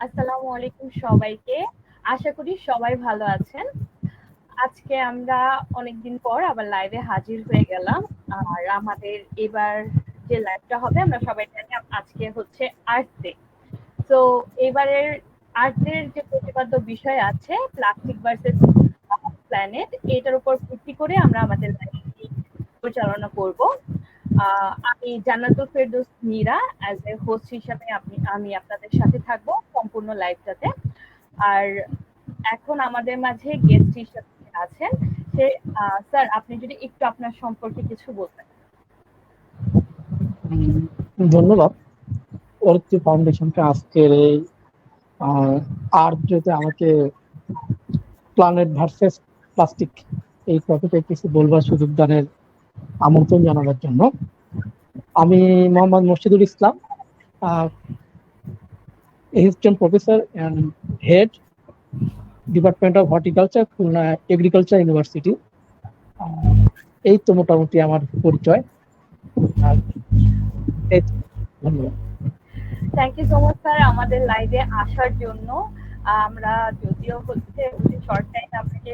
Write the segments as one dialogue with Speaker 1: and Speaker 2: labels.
Speaker 1: আসসালামু আলাইকুম সবাইকে। আশা করি সবাই ভালো আছেন। আজকে আমরা অনেকদিন পর আবার লাইভে হাজির হয়ে গেলাম। আর আমাদের এবার যে লাইভটা হবে আমরা সবাই জানি আজকে হচ্ছে আর্থ ডে। তো এবারের আর্থের যে প্রতিপাদ্য বিষয় আছে প্লাস্টিক ভার্সেস প্ল্যানেট, এটার উপর ভিত্তি করে আমরা আমাদের লাইভটি পরিচালনা করব। আমি Jannatul Ferdous Mira as a host হিসাবে আমি আপনাদের সাথে থাকবো সম্পূর্ণ লাইভটাতে। আর এখন আমাদের মাঝে গেস্ট হিসেবে আছেন সে স্যার, আপনি যদি একটু আপনার সম্পর্কে কিছু বলতেন।
Speaker 2: ধন্যবাদ অরিত্রী ফাউন্ডেশনকে আজকের এই আর্দ্রতে আমাকে প্ল্যানেট ভার্সেস প্লাস্টিক এই টপিকে কিছু বলবার সুযোগ দানের আমন্ত্রণ জানাবার জন্য। আমি Mohammad Morshidul Islam, assistant professor and head department of horticulture, Khulna agriculture university. এই তো মোটামুটি আমার পরিচয়। ধন্যবাদ।
Speaker 1: Thank you so much sir আমাদের লাইভে আসার জন্য। আমরা যদিও হচ্ছে শর্ট টাইম আপনাকে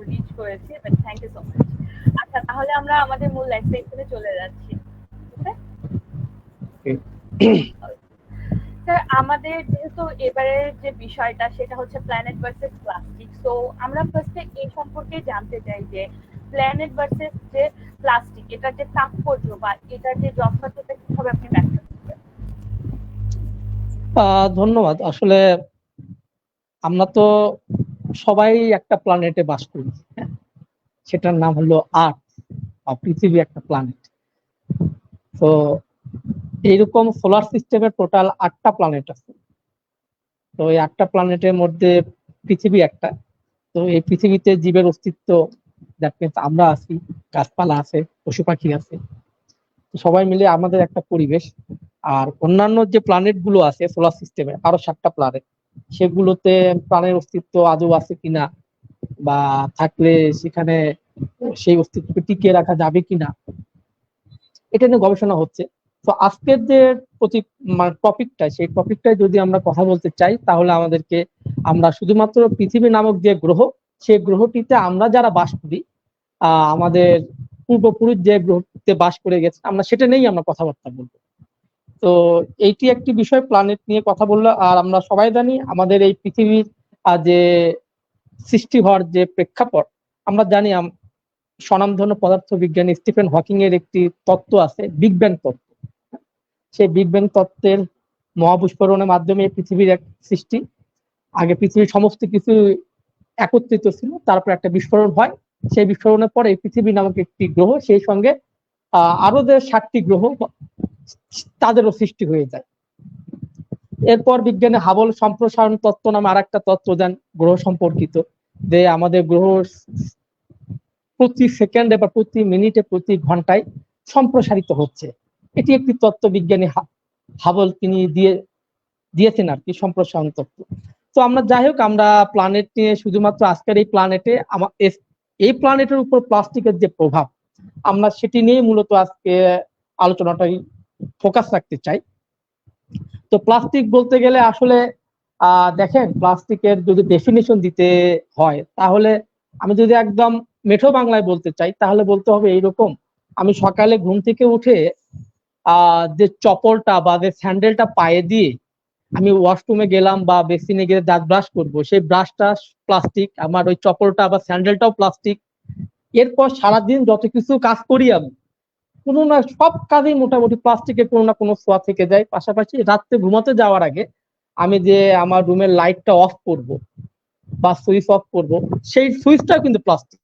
Speaker 1: রিচ করেছি, but thank you so much. আচ্ছা, তাহলে আমরা আমাদের মূল লাইভ সেকশনে চলে যাচ্ছি। স্যার, আমাদের যেহেতু এবারের যে বিষয়টা সেটা হচ্ছে প্ল্যানেট ভার্সেস প্লাস্টিক, সো আমরা ফার্স্টে এই সম্পর্কে জানতে চাই যে প্ল্যানেট ভার্সেস যে প্লাস্টিক, এটার যে তাৎপর্য বা এটার যে যথার্থতা কিভাবে আপনি ব্যাখ্যা করবেন?
Speaker 2: ধন্যবাদ। আসলে আমরা তো সবাই একটা প্ল্যানেটে বাস করি, সেটার নাম হলো আর্থ বা পৃথিবী, একটা প্ল্যানেট। তো এইরকম সোলার সিস্টেমের টোটাল 8টা প্ল্যানেট আছে। তো এই 8টা প্ল্যানেটের মধ্যে পৃথিবী একটা। তো এই পৃথিবীতে জীবের অস্তিত্ব, দ্যাট মিনস আমরা আছি, গাছপালা আছে, পশু পাখি আছে, সবাই মিলে আমাদের একটা পরিবেশ। আর অন্যান্য যে প্ল্যানেট গুলো আছে সোলার সিস্টেমে, আরো 7টা প্ল্যানেট, সেগুলোতে প্রাণের অস্তিত্ব আদৌ আছে কিনা বা থাকলে সেখানে সেই অস্তিত্বকে টিকিয়ে রাখা যাবে কিনা, এটা নিয়ে গবেষণা হচ্ছে। তো আজকের যে টপিকটা, সেই টপিকটাই যদি আমরা কথা বলতে চাই, তাহলে আমরা শুধুমাত্র পৃথিবী নামক যে গ্রহ, সেই গ্রহটিতে আমরা যারা বাস করি, আমাদের পূর্বপুরুষ যে গ্রহতে বাস করে গেছে, আমরা সেটা নিয়েই আমরা কথাবার্তা বলবো। তো এইটি একটি বিষয়, প্ল্যানেট নিয়ে কথা বললো। আর আমরা সবাই জানি আমাদের এই পৃথিবীর যে সৃষ্টি হওয়ার যে প্রেক্ষাপট, আমরা জানি স্বনামধন্য পদার্থ বিজ্ঞানী স্টিফেন হকিং এর একটি তত্ত্ব আছে, বিগ ব্যাং তত্ত্ব। সেই বিগ ব্যাং তত্ত্বের মহাবিস্ফোরণের মাধ্যমে পৃথিবীর এক সৃষ্টি। আগে পৃথিবীর সমস্ত কিছু একত্রিত ছিল, তারপর একটা বিস্ফোরণ হয়। সেই বিস্ফোরণের পরে পৃথিবী নামক একটি গ্রহ, সেই সঙ্গে আরো যে 7টি গ্রহ, তাদেরও সৃষ্টি হয়ে যায়। এরপর বিজ্ঞানে হাবল সম্প্রসারণ তত্ত্ব নামে আর একটা তত্ত্ব দেন গ্রহ সম্পর্কিত, যে আমাদের গ্রহ প্রতি সেকেন্ডে বা প্রতি মিনিটে, প্রতি ঘন্টায় সম্প্রসারিত হচ্ছে। এটি একটি তত্ত্ব বিজ্ঞানী হাবল তিনি দিয়েছেন আর কি, সম্প্রসারণ তত্ত্ব। তো আমরা যাই হোক, আমরা প্ল্যানেট নিয়ে শুধুমাত্র আজকের এই প্ল্যানেটে এই প্ল্যানেটের উপর প্লাস্টিকের যে প্রভাব, আমরা সেটি নিয়ে মূলত আজকে আলোচনাটাই ফোকাস রাখতে চাই। তো প্লাস্টিক বলতে গেলে আসলে দেখেন, প্লাস্টিকের যদি ডেফিনিশন দিতে হয়, তাহলে আমি যদি একদম মেঠো বাংলায় বলতে চাই, তাহলে বলতে হবে এইরকম: আমি সকালে ঘুম থেকে উঠে যে চপলটা বা যে স্যান্ডেলটা পায়ে দিয়ে আমি ওয়াশরুমে গেলাম বা বেসিনে গিয়ে দাঁত ব্রাশ করবো, সেই ব্রাশটা প্লাস্টিক, আমার ওই চপলটা বা স্যান্ডেলটাও প্লাস্টিক। এরপর সারাদিন যত কিছু কাজ করি আমি, কোনো না সব কাজেই মোটামুটি প্লাস্টিকের কোনো না কোনো ছোঁয়া থেকে যায়। পাশাপাশি রাত্রে ঘুমাতে যাওয়ার আগে আমি যে আমার রুমের লাইটটা অফ করব বা সুইচ অফ করব, সেই সুইচটাও কিন্তু প্লাস্টিক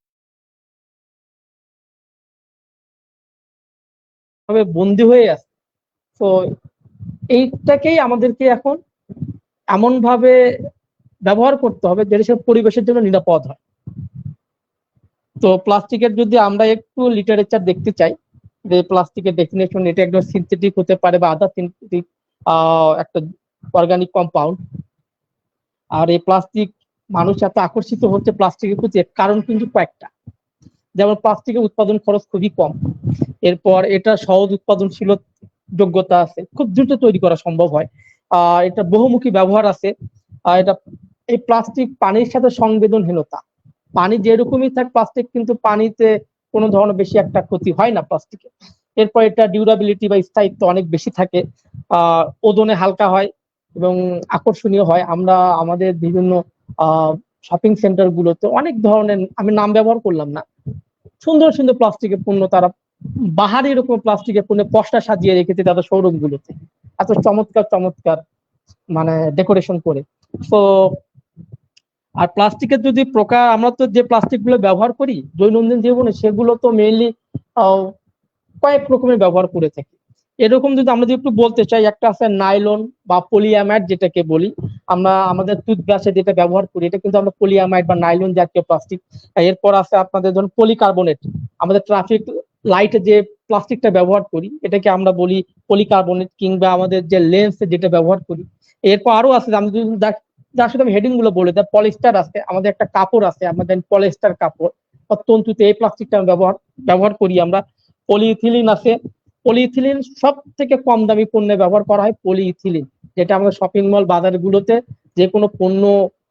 Speaker 2: ভাবে বন্দি হয়ে আছে। তো এইটাকেই আমাদেরকে এখন এমন ভাবে ব্যবহার করতে হবে যেটা সে পরিবেশের জন্য নিরাপদ হয়। তো প্লাস্টিকের যদি আমরা একটু লিটারেচার দেখতে চাই, যে প্লাস্টিকের ডেফিনেশন, এটা একদম সিনথেটিক হতে পারে বা আদার সিনথেটিক একটা অর্গানিক কম্পাউন্ড। আর এই প্লাস্টিক, মানুষ এত আকর্ষিত হচ্ছে প্লাস্টিকের প্রতি, কারণ কিন্তু কয়েকটা। যেমন প্লাস্টিকের উৎপাদন খরচ খুবই কম, এরপর এটা সহজ উৎপাদনশীল যোগ্যতা আছে, খুব দ্রুত তৈরি করা সম্ভব হয়, এটা বহুমুখী ব্যবহার আছে, এটা এই প্লাস্টিক পানির সাথে সংবেদনহীনতা, পানি যেরকমই থাক প্লাস্টিক কিন্তু পানিতে কোনো ধরনের বেশি একটা ক্ষতি হয় না প্লাস্টিকের। এরপর এটা ডিউরাবিলিটি বা স্থায়িত্ব অনেক বেশি থাকে, ওজনে হালকা হয় এবং আকর্ষণীয় হয়। আমরা আমাদের বিভিন্ন শপিং সেন্টার গুলোতে অনেক ধরনের, আমি নাম ব্যবহার করলাম না, সুন্দর সুন্দর প্লাস্টিকের পণ্য তারা বাহারি এরকম প্লাস্টিকের পণ্য পশটা সাজিয়ে রেখেছে তাদের শোরুম গুলোতে, এত চমৎকার চমৎকার মানে ডেকোরেশন করে। তো আর প্লাস্টিকের যদি প্রকার, আমরা তো যে প্লাস্টিক গুলো ব্যবহার করি দৈনন্দিন জীবনে সেগুলো তো মেইনলি কয়েক রকমের ব্যবহার করে থাকি। এরকম যদি আমরা যদি একটু বলতে চাই, একটা আছে নাইলন বা পলিঅ্যামাইড যেটাকে বলি, আমরা আমাদের টুথব্রাশে যেটা ব্যবহার করি এটা কিন্তু আমরা পলিঅ্যামাইড বা নাইলন জাতীয় প্লাস্টিক। এরপর আছে আপনাদের ধরুন পলিকার্বনেট, আমাদের ট্রাফিক লাইটে যে প্লাস্টিকটা ব্যবহার করি এটাকে আমরা বলি পলিকার্বনেট, কিংবা আমাদের যে লেন্স যেটা ব্যবহার করি। এরপর আরো আছে, আমি যদি যার সাথে আমি হেডিং গুলো বলে দেয়, পলিস্টার আছে, আমাদের একটা কাপড় আছে আমাদের পলিস্টার কাপড়, তন্তুতে এই প্লাস্টিকটা ব্যবহার করি আমরা। পলিইথিলিন আছে, পলিইথিলিন সব থেকে কম দামি পণ্যে ব্যবহার করা হয় পলিইথিলিন, যেটা আমাদের শপিং মল বাজারগুলোতে যে কোনো পণ্য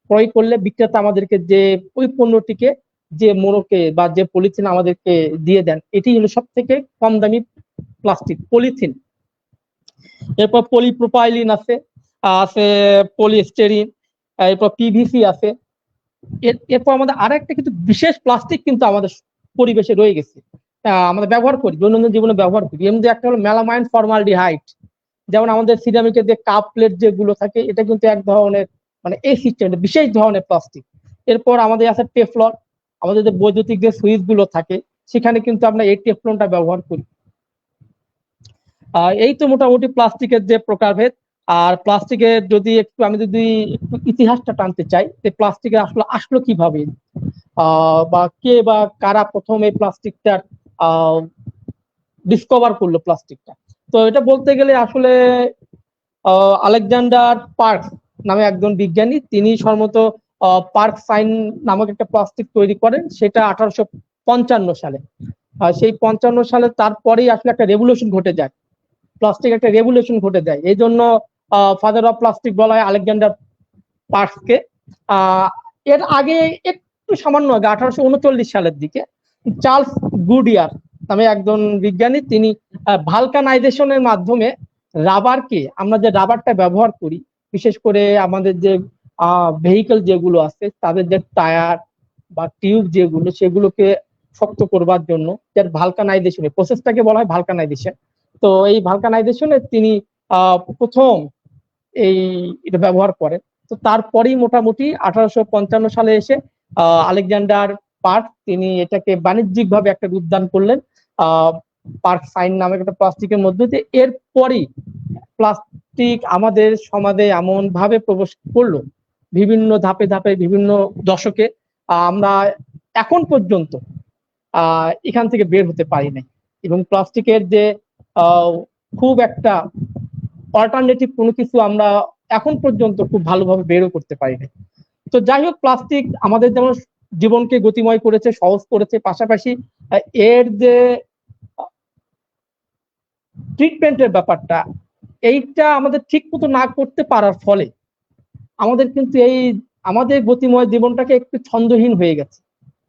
Speaker 2: ক্রয় করলে বিক্রেতা আমাদেরকে যে ওই পণ্যটিকে যে মোড়কে বা যে পলিথিন আমাদেরকে দিয়ে দেন, এটি হলো সব থেকে কম দামি প্লাস্টিক পলিথিন। এরপর পলিপ্রোপাইলিন আছে, আছে পলিস্টেরিন, এরপর পিভিসি আছে। এরপর আমাদের আরেকটা কিন্তু বিশেষ প্লাস্টিক কিন্তু আমাদের পরিবেশে রয়ে গেছে, আমাদের ব্যবহার করি দৈনন্দিন জীবনে ব্যবহার করি, এর মধ্যে একটা হলো মেলামাইন ফর্মালডিহাইড। যেমন আমাদের সিরামিকের যে কাপ প্লেট যেগুলো থাকে এটা কিন্তু এক ধরনের মানে এই সিস্টেম বিশেষ ধরনের প্লাস্টিক। এরপর আমাদের আছে টেফলন, আমাদের যে বৈদ্যুতিক যে সুইচ গুলো থাকে সেখানে কিন্তু আমরা এই টেফলনটা ব্যবহার করি। এই তো মোটামুটি প্লাস্টিকের যে প্রকারভেদ। আর প্লাস্টিকের যদি একটু আমি যদি একটু ইতিহাসটা টানতে চাই, যে প্লাস্টিকের আসলে আসলো কিভাবে, বা কে বা কারা প্রথম এই প্লাস্টিকটার ডিসকভার করলো প্লাস্টিকটা। তো এটা বলতে গেলে আসলে আলেকজান্ডার পার্ক নামে একজন বিজ্ঞানী, তিনি সম্ভবত পার্ক সাইন নামক একটা প্লাস্টিক তৈরি করেন, সেটা 1855 সালে। সেই 55 সালে তারপরেই আসলে একটা রেভলিউশন ঘটে যায়, প্লাস্টিক একটা রেভলিউশন ঘটে যায়। এই জন্য ফাদার অফ প্লাস্টিক বলা হয় আলেকজান্ডার পার্কসকে। এর আগে একটু সামান্য আগে 1839 সালের দিকে চার্লস গুডিয়ার নামে একজন বিজ্ঞানী, তিনি ভালকানাইজেশনের মাধ্যমে রাবারকে, আমরা যে রাবারটা ব্যবহার করি বিশেষ করে আমাদের যে ভেহিকল যেগুলো আছে তাদের যে টায়ার বা টিউব যেগুলো সেগুলোকে শক্ত করবার জন্য যার ভালকানাইজেশনের প্রসেসটাকে বলা হয় ভালকানাইজেশন। তো এই ভালকানাইজেশনে তিনি প্রথম এটা ব্যবহার করেন। তো তারপরেই মোটামুটি 1855 সালে এসে আলেকজান্ডার পার্ক তিনি এটাকে বাণিজ্যিক ভাবে একটা রূপদান করলেন পার্ক সাইন নামে একটা প্লাস্টিকের মধ্যে দিয়ে। এরপরই প্লাস্টিক আমাদের সমাজে এমন ভাবে প্রবেশ করলো বিভিন্ন ধাপে ধাপে বিভিন্ন দশকে, আমরা এখন পর্যন্ত এখান থেকে বের হতে পারি নাই। এবং প্লাস্টিকের যে খুব একটা অল্টারনেটিভ কোনো কিছু আমরা এখন পর্যন্ত খুব ভালোভাবে বেরও করতে পারি না। তো যাই হোক, প্লাস্টিক আমাদের যেমন জীবনকে গতিময় করেছে, সহজ করেছে, পাশাপাশি এর যে ট্রিটমেন্টের ব্যাপারটা, এইটা আমাদের ঠিক মতো না করতে পারার ফলে আমাদের কিন্তু এই আমাদের গতিময় জীবনটাকে একটু ছন্দহীন হয়ে গেছে।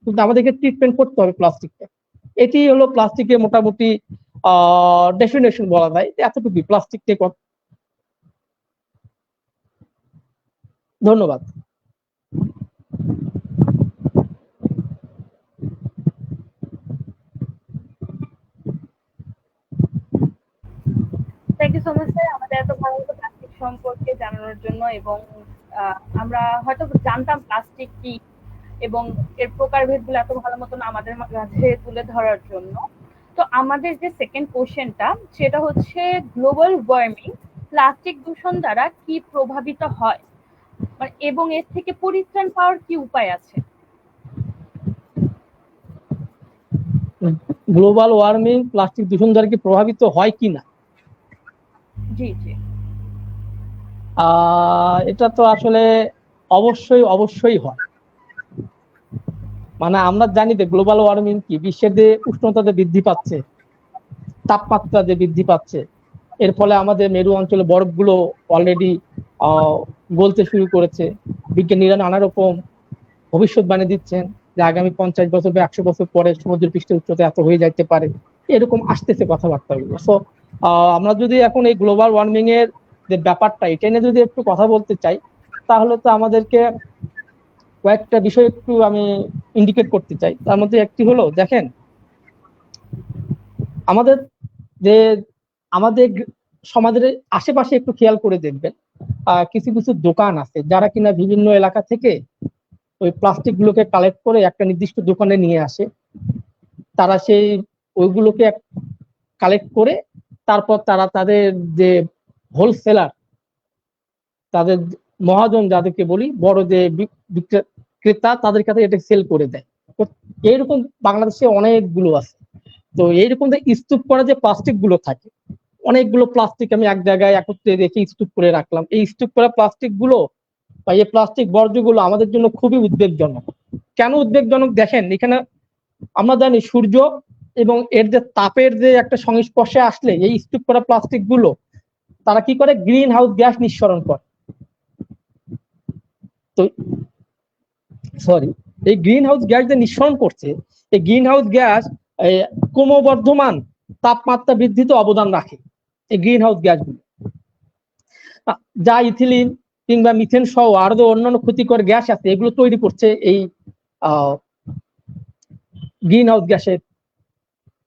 Speaker 2: কিন্তু আমাদেরকে ট্রিটমেন্ট করতে হবে প্লাস্টিকটা। এটি হলো প্লাস্টিকের মোটামুটি ডেফিনেশন বলা যায়, এতটুকুই প্লাস্টিক থেকে। ধন্যবাদ।
Speaker 1: Thank you so much sir আমাদের এত ভালো মতো প্লাস্টিক সম্পর্কে জানানোর জন্য। এবং আমরা হয়তো জানতাম প্লাস্টিক কি এবং এর প্রকারভেদগুলো এত ভালো মতন আমাদের মাঝে তুলে ধরার জন্য। তো আমাদের যে সেকেন্ড কোশ্চেনটা সেটা হচ্ছে গ্লোবাল ওয়ার্মিং প্লাস্টিক দূষণ দ্বারা কি প্রভাবিত হয় এবং এর থেকে পরিত্রাণ পাওয়ার কি উপায় আছে?
Speaker 2: গ্লোবাল ওয়ার্মিং প্লাস্টিক দূষণ দ্বারা কি প্রভাবিত হয় কিনা?
Speaker 1: জি জি।
Speaker 2: এটা তো আসলে অবশ্যই অবশ্যই হয়। মানে আমরা জানি যে গ্লোবাল ওয়ার্মিং কি, বিশ্বের যে উষ্ণতা যে বৃদ্ধি পাচ্ছে, তাপমাত্রা যে বৃদ্ধি পাচ্ছে, এর ফলে আমাদের মেরু অঞ্চলে বরফগুলো অলরেডি বলতে শুরু করেছে। বিজ্ঞানীরা নানা রকম ভবিষ্যৎবাণী দিচ্ছেন যে আগামী 50 বছর বা 100 বছর পরে সমুদ্র পৃষ্ঠের উচ্চতা এত হয়ে যাইতে পারে, এরকম আসতেছে কথাবার্তাগুলো। সো আমরা যদি এখন এই গ্লোবাল ওয়ার্মিং এর যে ব্যাপারটা, এটা নিয়ে যদি একটু কথা বলতে চাই, তাহলে তো আমাদেরকে কয়েকটা বিষয় একটু আমি ইন্ডিকেট করতে চাই। তার মধ্যে একটি হলো, দেখেন আমাদের যে আমাদের সমাজের আশেপাশে একটু খেয়াল করে দেখবেন, কিছু কিছু দোকান আছে যারা কিনা বিভিন্ন এলাকা থেকে ওই প্লাস্টিক গুলোকে কালেক্ট করে একটা নির্দিষ্ট দোকানে নিয়ে আসে। তারা সেই ওইগুলোকে কালেক্ট করে তারপর তারা তাদের যে হোলসেলার, তাদের মহাজন যাদেরকে বলি, বড় যে ক্রেতা, তাদের কাছে এটা সেল করে দেয়। তো এইরকম বাংলাদেশে অনেকগুলো আছে। তো এইরকম যে স্তূপ করা যে প্লাস্টিক গুলো থাকে, অনেকগুলো প্লাস্টিক আমি এক জায়গায় একত্রে রেখে স্তূপ করে রাখলাম। এই স্তূপ করা প্লাস্টিক গুলো বা এই প্লাস্টিক বর্জ্যগুলো আমাদের জন্য খুবই উদ্বেগজনক। কেন উদ্বেগজনক? দেখেন, এখানে আমরা জানি সূর্য এবং এর যে তাপের যে একটা সংস্পর্শে আসলে এই স্তূপ করা প্লাস্টিক গুলো তারা কি করে, গ্রিন হাউস গ্যাস নিঃসরণ করে। তো সরি, এই গ্রিন হাউস গ্যাস যে নিঃসরণ করছে, এই গ্রিন হাউস গ্যাস ক্রমবর্ধমান তাপমাত্রা বৃদ্ধিতে অবদান রাখে। এই গ্রিন হাউস গ্যাসগুলো যা ইথিলিন কিংবা মিথেন সহ আরো অন্যান্য ক্ষতিকর গ্যাস আছে, এগুলো তৈরি করছে এই গ্রিন হাউস গ্যাসের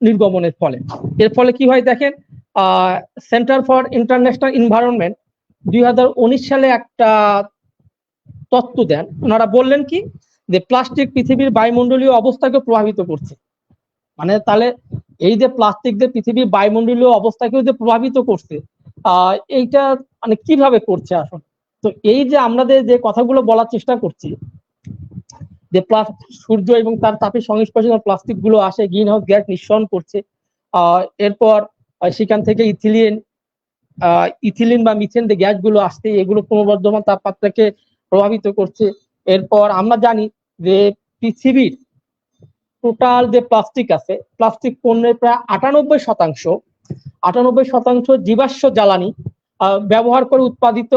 Speaker 2: নির্গমনের ফলে। এর ফলে কি হয় দেখেন, সেন্টার ফর ইন্টারন্যাশনাল এনভায়রনমেন্ট 2019 সালে একটা তত্ত্ব দেন। ওনারা বললেন কি, যে প্লাস্টিক পৃথিবীর বায়ুমণ্ডলীয় অবস্থাকে প্রভাবিত করছে। মানে তাহলে এই যে প্লাস্টিক যে পৃথিবীর বায়ুমণ্ডলীয় অবস্থাকেও যে প্রভাবিত করছে, এইটা মানে কিভাবে করছে আসলে? তো এই যে আমাদের যে কথাগুলো বলার চেষ্টা করছি, যে সূর্য এবং তার তাপের সংস্পর্শে প্লাস্টিক গুলো আসে, গ্রিন হাউস গ্যাস নিঃসরণ করছে। এরপর সেখান থেকে ইথিলিন বা মিথেন যে গ্যাস গুলো আসছে, এগুলো ক্রমবর্ধমান তাপমাত্রাকে প্রভাবিত করছে। এরপর আমরা জানি যে পৃথিবীর টোটাল যে প্লাস্টিক আছে, প্লাস্টিক পণ্যের প্রায় 98% জীবাশ্ম জ্বালানি ব্যবহার করে উৎপাদিত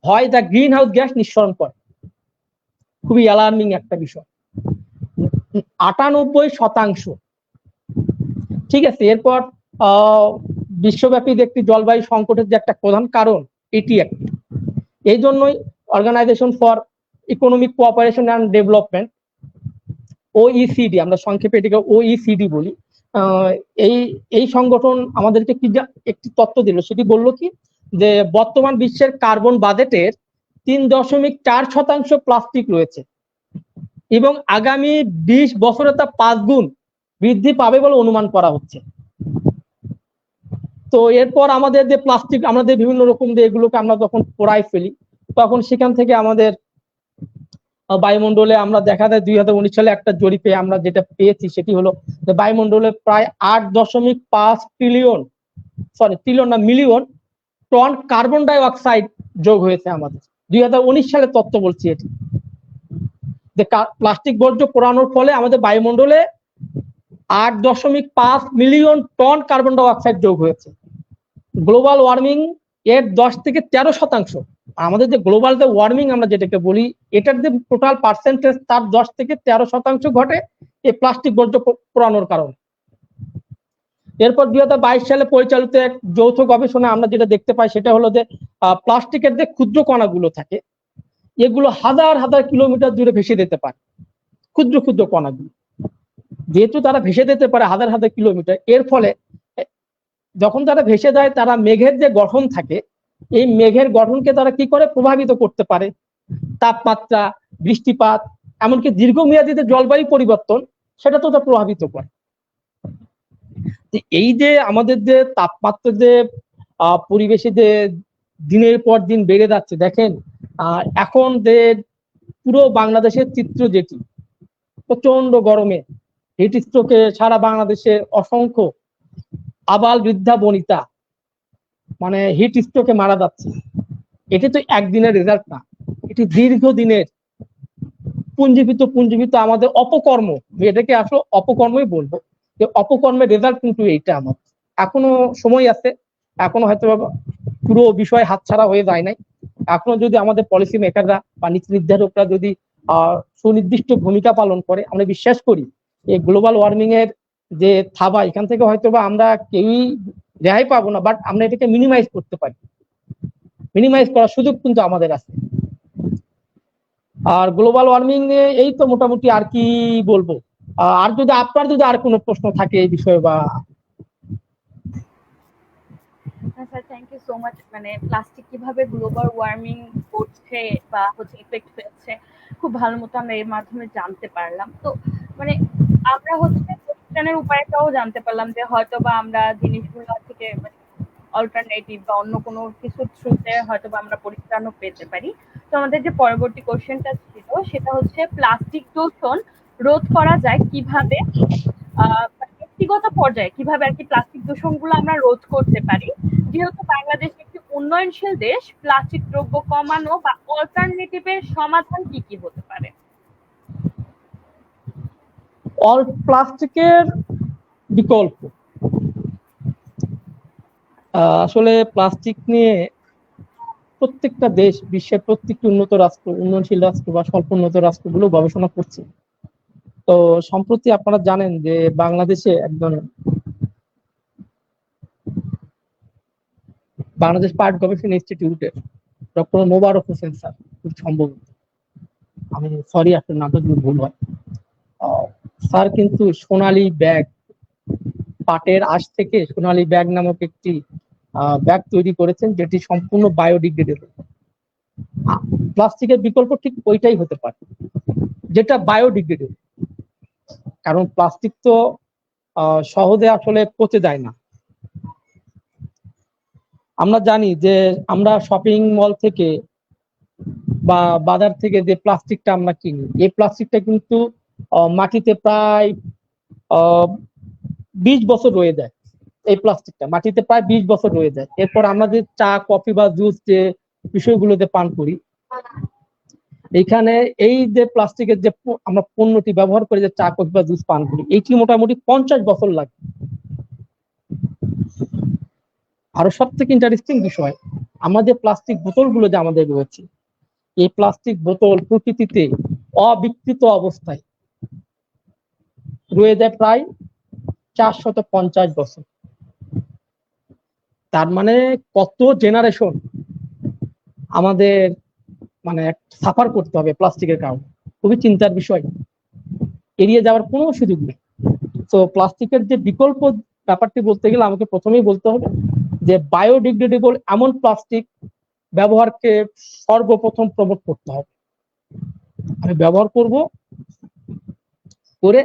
Speaker 2: হয়, যা গ্রিন হাউস গ্যাস নিঃসরণ করে। খুবই অ্যালার্মিং একটা বিষয়, 98%। ঠিক আছে। এরপর বিশ্বব্যাপী একটি জলবায়ু সংকটের যে একটা প্রধান কারণ এটি একটা। এই জন্যই organisation for economic cooperation and development, OECD, আমরা সংক্ষেপে এটিকে OECD বলি, এই সংগঠন আমাদেরকে কি একটি তথ্য দিল। সেটি বললো কি, যে বর্তমান বিশ্বের কার্বন বাজেটের 3.4% প্লাস্টিক রয়েছে এবং আগামী 20 বছরে তা 5 গুণ বৃদ্ধি পাবে বলে অনুমান করা হচ্ছে। তো এরপর আমাদের যে প্লাস্টিক, আমাদের বিভিন্ন রকম যে এগুলোকে আমরা যখন পোড়াই ফেলি, তখন সেখান থেকে আমাদের বায়ুমণ্ডলে আমরা দেখা যায় 2019 সালে একটা জরিপে আমরা যেটা পেয়েছি সেটি হলো যে বায়ুমণ্ডলে প্রায় 8.5 million ton carbon die oxide যোগ হয়েছে আমাদের। 2019 সালের তথ্য বলছি এটি, যে প্লাস্টিক বর্জ্য পোড়ানোর ফলে আমাদের বায়ুমণ্ডলে 8.5 million ton carbon die oxide যোগ হয়েছে। গ্লোবাল ওয়ার্মিং এর 10 থেকে 13%। আমাদের যে গ্লোবাল যে ওয়ার্মিং আমরা যেটাকে বলি, এটার যে টোটাল পার্সেন্টেজ, তার 10 থেকে 13% ঘটে এই প্লাস্টিক বর্জ্য পোড়ানোর কারণে। এরপর 2022 সালে পরিচালিত এক যৌথ গবেষণা আমরা যেটা দেখতে পাই সেটা হলো যে প্লাস্টিকের যে ক্ষুদ্র কণাগুলো থাকে, এগুলো হাজার হাজার কিলোমিটার দূরে ভেসে যেতে পারে। ক্ষুদ্র ক্ষুদ্র কণাগুলো যেহেতু তারা ভেসে যেতে পারে হাজার হাজার কিলোমিটার, এর ফলে যখন তারা ভেসে যায়, তারা মেঘের যে গঠন থাকে, এই মেঘের গঠনকে তারা কি করে, প্রভাবিত করতে পারে। তাপমাত্রা, বৃষ্টিপাত, এমনকি দীর্ঘমেয়াদী যে জলবায়ু পরিবর্তন, সেটা তো তা প্রভাবিত করে। এই যে আমাদের যে তাপমাত্রা যে পরিবেশে যে দিনের পর দিন বেড়ে যাচ্ছে, দেখেন এখন যে পুরো বাংলাদেশের চিত্র যেটি, প্রচন্ড গরমে হিট স্ট্রোকে সারা বাংলাদেশের অসংখ্য আবাল বৃদ্ধা বনিতা মানে হিট স্ট্রোকে মারা যাচ্ছে। এটি তো একদিনের রেজাল্ট না, এটি দীর্ঘদিনের পুঞ্জীভূত আমাদের অপকর্ম। এটাকে আসলে অপকর্মই বলবো, যে অপকর্মের রেজাল্ট কিন্তু এইটা। আমার এখনো সময় আছে, এখনো হয়তো পুরো বিষয় হাতছাড়া হয়ে যায় নাই, এখনো যদি আমাদের পলিসি মেকাররা বা নীতি নির্ধারকরা যদি সুনির্দিষ্ট ভূমিকা পালন করে, আমরা বিশ্বাস করি এই গ্লোবাল ওয়ার্মিং এর যে থাবা, এখান থেকে হয়তো বা আমরা কেউই রেহাই পাবো না, বাট আমরা এটাকে মিনিমাইজ করতে পারি। মিনিমাইজ করার সুযোগ কিন্তু আমাদের আছে। আর গ্লোবাল ওয়ার্মিং নিয়ে এই তো মোটামুটি আর কি বলবো। আর যদি আপনার যদি আর কোনো প্রশ্ন থাকে এই বিষয়ে বা।
Speaker 1: Sir thank you so much. মানে প্লাস্টিক কিভাবে গ্লোবাল ওয়ার্মিং করছে বা হচ্ছে ইফেক্ট ফেলছে খুব ভালো মতো আমরা এর মাধ্যমে জানতে পারলাম। তো মানে আমরা হচ্ছে পরিত্রাণের উপায়টাও জানতে পারলাম যে হয়তো বা আমরা জিনিসগুলো থেকে অল্টারনেটিভ বা অন্য কোনো কিছু থ্রুতে হয়তো বা আমরা পরিত্রাণও পেতে পারি। তো আমাদের যে পরবর্তী কোশ্চেনটা ছিল সেটা হচ্ছে প্লাস্টিক দূষণ রোধ করা যায় কিভাবে, ব্যক্তিগত পর্যায়ে কিভাবে আর কি প্লাস্টিক দূষণগুলো আমরা রোধ করতে পারি। যেহেতু বাংলাদেশ একটি উন্নয়নশীল দেশ, প্লাস্টিক দ্রব্য কমানো বা অল্টারনেটিভের সমাধান কি কি হতে পারে?
Speaker 2: অল প্লাস্টিকের বিকল্প আসলে প্লাস্টিক নিয়ে প্রত্যেকটা দেশ, বিশ্বের প্রত্যেকটি উন্নত রাষ্ট্র, উন্নয়নশীল রাষ্ট্র বা স্বল্প উন্নত রাষ্ট্রগুলো গবেষণা করছে। তো সম্প্রতি আপনারা জানেন যে বাংলাদেশে একজন বাংলাদেশ পাট গবেষণা ইনস্টিটিউটের ডক্টর মোবারক হোসেন স্যার, খুব সম্ভবত, আমি সরি আপনার নামটা যদি ভুল হয়, স্যার কিন্তু সোনালী ব্যাগ, পাটের আঁশ থেকে সোনালী ব্যাগ নামক একটি ব্যাগ তৈরি করেছেন, যেটি সম্পূর্ণ বায়োডিগ্রেডেবল। প্লাস্টিকের বিকল্প ঠিক ওইটাই হতে পারে, যেটা বায়োডিগ্রেডেবল। কারণ প্লাস্টিক তো সহজে আসলে পচে যায় না। আমরা জানি যে আমরা শপিং মল থেকে বা বাজার থেকে যে প্লাস্টিকটা আমরা কিনি, এই প্লাস্টিকটা কিন্তু মাটিতে প্রায় 20 বছর রয়ে যায়। এই প্লাস্টিকটা মাটিতে প্রায় 20 বছর রয়ে যায়। এরপর আমরা যে চা, কফি বা জুস যে বিষয়গুলোতে পান করি, এইখানে এই যে প্লাস্টিকের যে আমরা পণ্যটি ব্যবহার করে যে চা, কফি বা জুস পান করি, এইটি মোটামুটি 50 বছর লাগে। আরো সব থেকে ইন্টারেস্টিং বিষয়, আমাদের প্লাস্টিক বোতলগুলো যে আমাদের রয়েছে, এই প্লাস্টিক বোতল প্রকৃতিতে অবিকৃত অবস্থায় রয়ে যায় প্রায় 450 বছর। তার মানে কত জেনারেশন আমাদের মানে সাফার করতে হবে প্লাস্টিকের কারণে। খুবই চিন্তার বিষয়, এড়িয়ে যাওয়ার কোনো সুযোগ নেই। তো প্লাস্টিকের যে বিকল্প ব্যাপারটি বলতে গেলে আমাকে প্রথমেই বলতে হবে যে বায়োডিগ্রেডেবল এমন প্লাস্টিক ব্যবহারকে সর্বপ্রথম প্রমোট করতে হবে। আমি ব্যবহার করব, করে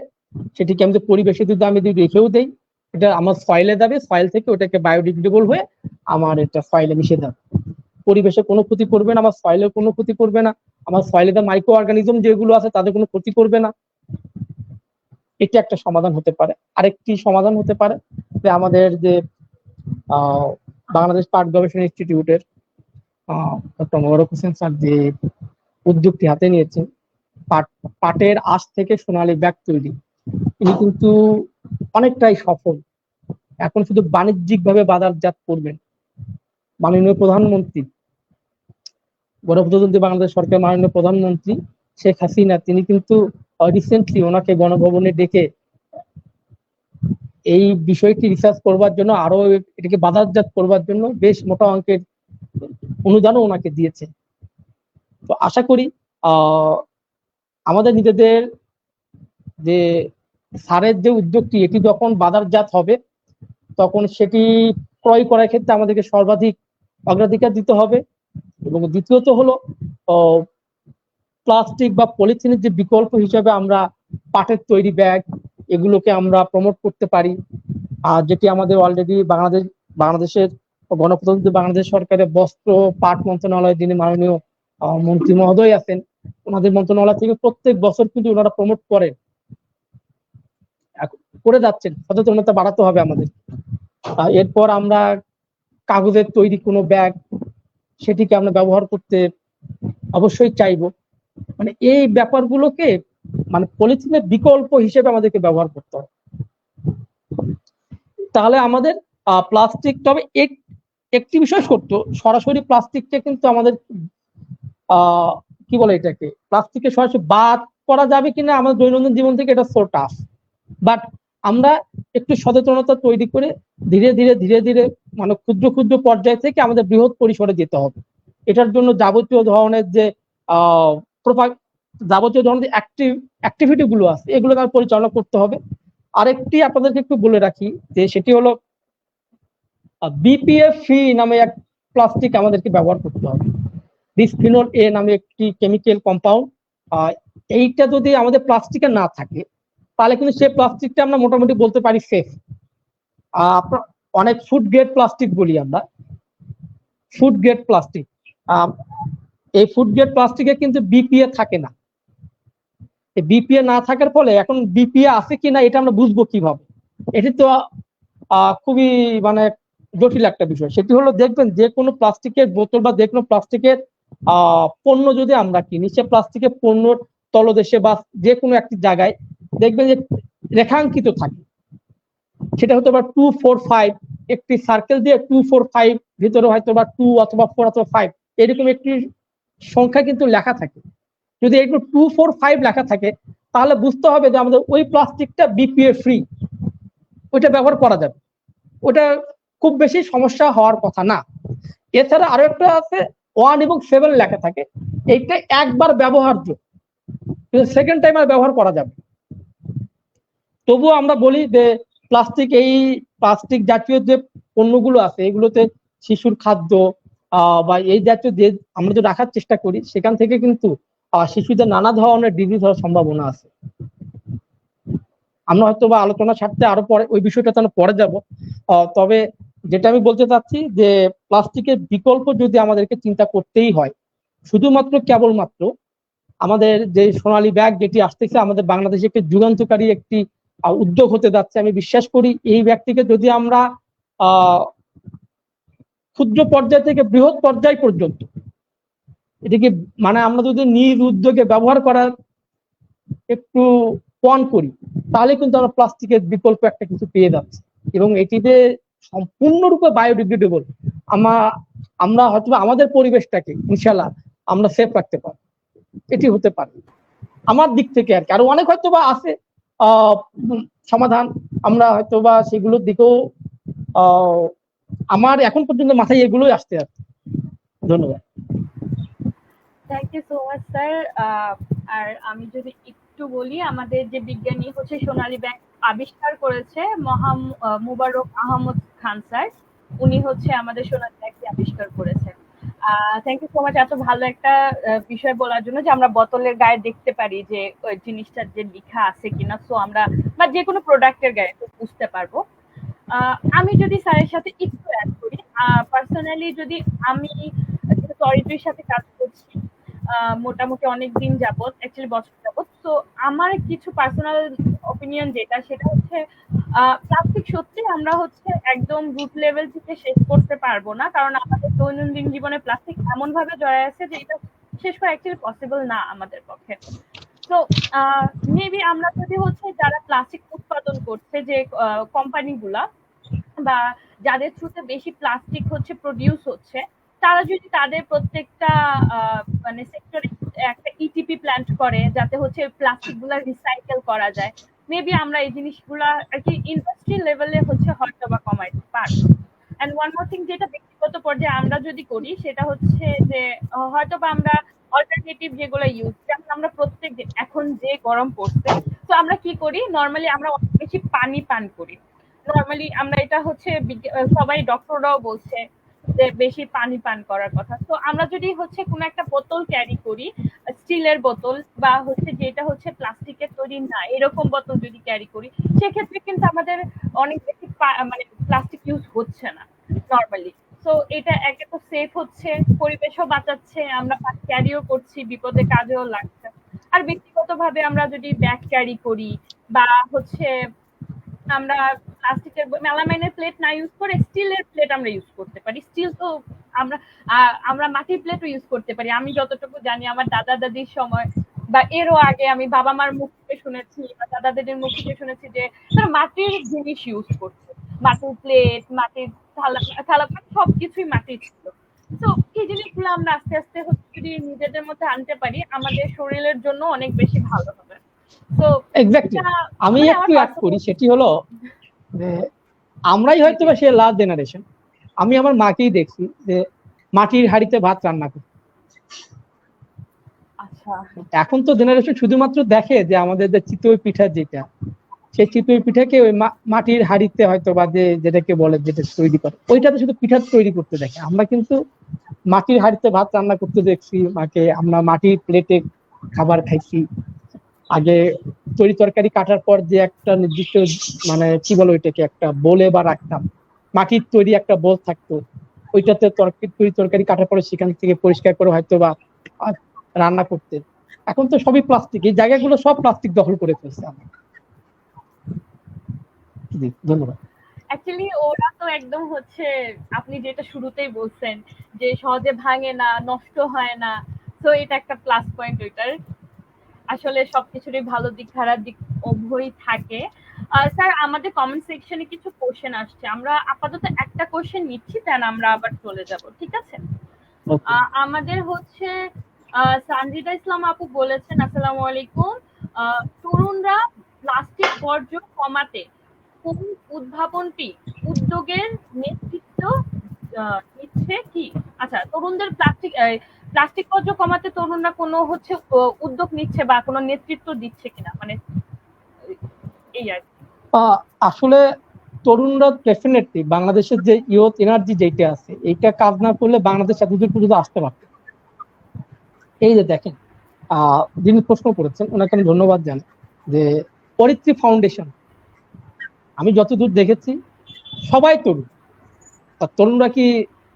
Speaker 2: সেটিকে আমি পরিবেশে যদি আমি রেখেও দেই, এটা আমার সয়েলে যাবে, সয়েল থেকে ওটাকে বায়োডিগ্রেডেবল হয়ে আমার এটা সয়েলে মিশে যাবে, পরিবেশে কোনো ক্ষতি করবে না, আমার সয়েলের কোনো ক্ষতি করবে না, আমার সয়েলে মাইক্রো অর্গানিজম যেগুলো আছে তাদের কোনো ক্ষতি করবে না। এটা একটা সমাধান হতে পারে। আরেকটি সমাধান হতে পারে যে আমাদের যে বাংলাদেশ পাট গবেষণা ইনস্টিটিউটের ডক্টর মোবারক হোসেন স্যার যে উদ্যোগটি হাতে নিয়েছেন, পাটের আঁশ থেকে সোনালী ব্যাগ তৈরি, তিনি কিন্তু অনেকটাই সফল। এখন শুধু বাণিজ্যিক ভাবে বাজারজাত করবেন। মাননীয় প্রধানমন্ত্রী, গণপ্রজাতন্ত্রী বাংলাদেশ সরকার মাননীয় প্রধানমন্ত্রী শেখ হাসিনা, তিনি কিন্তু রিসেন্টলি ওনাকে গণভবনে ডেকে এই বিষয়টি রিসার্চ করবার জন্য, আরো এটাকে বাজারজাত করবার জন্য বেশ মোটা অঙ্কের অনুদানও ওনাকে দিয়েছে। তো আশা করি আমাদের নিজেদের যে সারের যে উদ্যোগটি, এটি যখন বাজারজাত হবে তখন সেটি ক্রয় করার ক্ষেত্রে আমাদেরকে সর্বাধিক অগ্রাধিকার দিতে হবে। এবং দ্বিতীয়ত হলো প্লাস্টিক বা পলিথিনের যে বিকল্প হিসেবে আমরা পাটের তৈরি ব্যাগ, এগুলোকে আমরা প্রমোট করতে পারি। আর যেটি আমাদের অলরেডি বাংলাদেশের গণপ্রজাতন্ত্রী বাংলাদেশ সরকারের বস্ত্র পাট মন্ত্রণালয়, যিনি মাননীয় মন্ত্রী মহোদয় আছেন, ওনাদের মন্ত্রণালয় থেকে প্রত্যেক বছর কিন্তু ওনারা প্রমোট করে যাচ্ছেন। সচেতনতা বাড়াতে হবে আমাদের। এরপর আমরা কাগজের তৈরি কোনো ব্যাগ, সেটিকে আমরা ব্যবহার করতে অবশ্যই চাইবো। মানে এই ব্যাপারগুলোকে মানে পলিথিনের বিকল্প হিসেবে আমাদেরকে ব্যবহার করতে হবে। তাহলে আমাদের প্লাস্টিক, তবে একটি বিষয় সত্য, সরাসরি প্লাস্টিককে কিন্তু আমাদের কি বলে এটাকে, প্লাস্টিককে সরাসরি বাদ করা যাবে কিনা আমাদের দৈনন্দিন জীবন থেকে, এটা সো টাফ। বাট আমরা একটু সচেতনতা তৈরি করে ধীরে ধীরে ধীরে ধীরে মানে ক্ষুদ্র ক্ষুদ্র পর্যায় থেকে আমাদের বৃহৎ পরিসরে যেতে হবে। এটার জন্য যাবতীয় ধরনের যে যাবতীয় ধরনের অ্যাক্টিভিটি গুলো আছে এগুলোকে আর পরিচালনা করতে হবে। আরেকটি আপনাদেরকে একটু বলে রাখি যে সেটি হলো বিপিএফ ফ্রি নামে এক প্লাস্টিক আমাদেরকে ব্যবহার করতে হবে। বিসফিনল এ নামে একটি কেমিক্যাল কম্পাউন্ড, এইটা যদি আমাদের প্লাস্টিকে না থাকে তাহলে কিন্তু সেই প্লাস্টিকটা আমরা মোটামুটি বলতে পারি সেফ। অনেক ফুড গ্রেড প্লাস্টিক বলি আমরা, ফুড গ্রেড প্লাস্টিক, এই ফুড গ্রেড প্লাস্টিকে কিন্তু বিপিএ থাকে না। বিপিএ না থাকার ফলে এখন বিপিএ আছে কিনা এটা আমরা বুঝবো কিভাবে, এটি তো খুবই মানে জটিল একটা বিষয়। সেটি হলো দেখবেন যে কোনো প্লাস্টিকের বোতল বা যে কোনো প্লাস্টিকের পণ্য যদি আমরা কিনি, সে প্লাস্টিকের পণ্যর তলদেশে বা যে কোনো একটি জায়গায় দেখবেন যে রেখাঙ্কিত থাকে, সেটা হয়তো বা 245, একটি সার্কেল দিয়ে 245 ভিতরে হয়তো বা 2 অথবা 4 অথবা 5 এরকম একটি সংখ্যা কিন্তু লেখা থাকে। যদি এগুলো 245 লেখা থাকে তাহলে বুঝতে হবে যে আমাদের ওই প্লাস্টিকটা বিপিএ ফ্রি, ওইটা ব্যবহার করা যাবে, ওটা খুব বেশি সমস্যা হওয়ার কথা না। এছাড়া আরো একটা আছে 1 এবং 7 লেখা থাকে, এইটা একবার ব্যবহার্য, সেকেন্ড টাইম আর ব্যবহার করা যাবে। তবুও আমরা বলি যে প্লাস্টিক জাতীয় যে পণ্যগুলো আছে এগুলোতে শিশুর খাদ্য বা এই জাতীয় যে আমরা যে রাখার চেষ্টা করি সেখান থেকে কিন্তু শিশুদের নানা ধরনের ডিজিজ হওয়ার সম্ভাবনা আছে। আমরা হয়তো বা আলোচনা স্বার্থে আরো পরে ওই বিষয়টা পরে যাব। তবে যেটা আমি বলতে চাচ্ছি যে প্লাস্টিকের বিকল্প যদি আমাদেরকে চিন্তা করতেই হয়, শুধুমাত্র কেবলমাত্র আমাদের যে সোনালী ব্যাগ যেটি আসতেছে আমাদের বাংলাদেশে একটি যুগান্তকারী একটি উদ্যোগ হতে যাচ্ছে। আমি বিশ্বাস করি এই ব্যাগটিকে যদি আমরা ক্ষুদ্র পর্যায় থেকে বৃহৎ পর্যায় পর্যন্ত এটিকে মানে আমরা যদি নিজ উদ্যোগে ব্যবহার করার একটু পণ করি তাহলে কিন্তু আমরা প্লাস্টিকের বিকল্প একটা কিছু পেয়ে যাচ্ছি, এবং এটিতে সম্পূর্ণরূপে বায়োডিগ্রেডেবল আমরা হয়তো আমাদের পরিবেশটাকে ইনশাল্লাহ আমরা সেফ রাখতে পারি। এটি হতে পারে আমার দিক থেকে আর কি। আরো অনেক হয়তো বা আছে সমাধান, আমরা হয়তো বা সেগুলোর দিকেও আমার এখন পর্যন্ত মাথায় এগুলোই আসতে আছে। ধন্যবাদ।
Speaker 1: Thank you so much sir. আর আমি যদি একটু বলি, আমাদের যে বিজ্ঞানী হচ্ছে সোনালী ব্যাগ আবিষ্কার করেছে মুবারক আহমদ খান স্যার, উনি হচ্ছে আমাদের সোনালী ব্যাগটি আবিষ্কার করেছেন। থ্যাংক ইউ সো মাচ এত ভালো একটা বিষয় বলার জন্য, যে আমরা বোতলের গায়ে দেখতে পারি যে ওই জিনিসটার যে লেখা আছে কিনা, সো আমরা বা যে কোনো প্রোডাক্টের গায়ে তো বুঝতে পারবো। আমি যদি স্যারের সাথে একটু অ্যাড করি, পার্সোনালি যদি আমি সরিটির সাথে কাজ করছি মোটামুটি অনেক দিন যাবত, অ্যাকচুয়ালি বছর যাবত, তো আমার কিছু পার্সোনাল অপিনিয়ন যেটা, সেটা হচ্ছে প্লাস্টিক সত্যি আমরা হচ্ছে একদম রুট লেভেল থেকে শেষ করতে পারবো না, কারণ আমাদের দৈনন্দিন জীবনে প্লাস্টিক এমন ভাবে জড়ায় আছে যে এটা শেষ করা অ্যাকচুয়ালি পসিবল না আমাদের পক্ষে। তো মেবি আমরা যদি হচ্ছে যারা প্লাস্টিক উৎপাদন করছে যে কোম্পানিগুলা বা যাদের থ্রুতে বেশি প্লাস্টিক হচ্ছে প্রডিউস হচ্ছে, তারা যদি তাদের প্রত্যেকটা মানে সেক্টরে একটা ইটিপি প্ল্যান্ট করে যাতে হচ্ছে প্লাস্টিক গুলা রিসাইকেল করা যায়, মেবি আমরা এই জিনিসগুলা আর কি ইন্ডাস্ট্রি লেভেলে হচ্ছে হয়তো বা কমাইতে পারবো। এন্ড ওয়ান মোর থিং, যেটা ব্যক্তিগত পর্যায়ে আমরা যদি করি সেটা হচ্ছে যে হয়তো বা আমরা অল্টারনেটিভ যেগুলো ইউজ, যেমন আমরা প্রত্যেক দিন এখন যে গরম পড়ছে, তো আমরা কি করি, নর্মালি আমরা অনেক বেশি পানি পান করি। নর্মালি আমরা এটা হচ্ছে সবাই ডক্টররাও বলছে যে বেশি পানি পান করার কথা। তো আমরা যদি হচ্ছে কোনো একটা বোতল ক্যারি করি, স্টিলের বোতল বা হচ্ছে যেটা হচ্ছে প্লাস্টিকের তৈরি না এরকম বোতল যদি ক্যারি করি, সেক্ষেত্রে কিন্তু আমাদের অনেক বেশি মানে প্লাস্টিক ইউজ হচ্ছে না নর্মালি। তো এটা একটা তো সেফ হচ্ছে, পরিবেশও বাঁচাচ্ছে, আমরা ক্যারিও করছি, বিপদে কাজেও লাগছে। আর ব্যক্তিগতভাবে আমরা যদি ব্যাগ ক্যারি করি বা হচ্ছে আমরা প্লাস্টিকের মেলামাইনের প্লেট না ইউজ করে স্টিলের প্লেট আমরা ইউজ করতে পারি। স্টিল তো আমরা মাটির প্লেটও ইউজ করতে পারি। আমি যতটুকু জানি আমার দাদা দাদির সময় বা এরও আগে আমি বাবা মার মুখ থেকে শুনেছি বা দাদা দাদির মুখ থেকে শুনেছি যে তারা মাটির জিনিস ইউজ করছে, মাটির প্লেট, মাটির থালা থালা পাত সবকিছুই মাটির ছিল। তো এই জিনিসগুলো আমরা আস্তে আস্তে হচ্ছে যদি নিজেদের মধ্যে আনতে পারি আমাদের শরীরের জন্য অনেক বেশি ভালো হবে। তো
Speaker 2: এক্স্যাক্টলি।
Speaker 1: এটা
Speaker 2: আমি
Speaker 1: মানে
Speaker 2: একটু
Speaker 1: আমার
Speaker 2: অ্যাড করি, সেটি হলো যে আমরাই হয়তো বা সে লাস্ট জেনারেশন, আমি আমার মাকেই দেখছি যে মাটির হাঁড়িতে ভাত রান্না করে।
Speaker 1: আচ্ছা
Speaker 2: এখন তো জেনারেশন শুধুমাত্র দেখে যে আমাদের যে চিতই পিঠা, যেটা সেই চিতই পিঠাকে ওই মাটির হাঁড়িতে হয়তো বা যেটাকে বলে, যেটা তৈরি করে ওইটাতে শুধু পিঠা তৈরি করতে দেখে। আমরা কিন্তু মাটির হাঁড়িতে ভাত রান্না করতে দেখছি মাকে, আমরা মাটির প্লেটে খাবার খাইছি। আগে তরি তরকারি কাটার পর যে একটা নির্দিষ্ট মানে কি বলে ওইটাকে একটা বোলে বা রাখতাম, মাটির তৈরি একটা বোল থাকতো, ওইটাতে তরি তরকারি কাটার পরে সেখান থেকে পরিষ্কার করে হয়তো বা রান্না করতে। এখন তো সবই প্লাস্টিক, এই জায়গাগুলো সব প্লাস্টিক দখল করে ফেলছে আমরা। জি ধন্যবাদ।
Speaker 1: অ্যাকচুয়ালি ওরা তো একদম হচ্ছে আপনি যেটা শুরুতেই বলছেন যে সহজে ভাঙে না, নষ্ট হয় না। তো এটা একটা প্লাস পয়েন্ট ওইটার। আসলে সবকিছুরই ভালো দিক খারাপ দিক উভয়ই থাকে। স্যার আমাদের কমেন্ট সেকশনে কিছু কোশ্চেন আসছে, আমরা আপাতত একটা কোশ্চেন নিচ্ছি, দেন আমরা আবার চলে যাব, ঠিক আছে?
Speaker 2: ওকে।
Speaker 1: আমাদের হচ্ছে সানজিদা ইসলাম আপু বলেছেন, আসসালামু আলাইকুম, তরুণরা প্লাস্টিক বর্জ্য কমাতে কোন উদ্ভাবনটি উদ্যোগের নেতৃত্ব নিচ্ছে কি? আচ্ছা, তরুণদের প্লাস্টিক বর্জ্য কমাতে তরুণরা কোনো হচ্ছে উদ্যোগ নিচ্ছে বা কোনো নেতৃত্ব দিচ্ছে কিনা, মানে এই আর কি।
Speaker 2: আসলে তরুণরা ডেফিনেটলি বাংলাদেশের যে ইয়ুথ এনার্জি যেটা আছে, এইটা কাজ না করলে বাংলাদেশ এতদূর পর্যন্ত আসতে পারত। এই যে দেখেন, যিনি প্রশ্ন করেছেন ওনাকে আমি ধন্যবাদ জানাই, যে পরিত্রী ফাউন্ডেশন, আমি যতদূর দেখেছি সবাই তরুণ। তরুণরা কি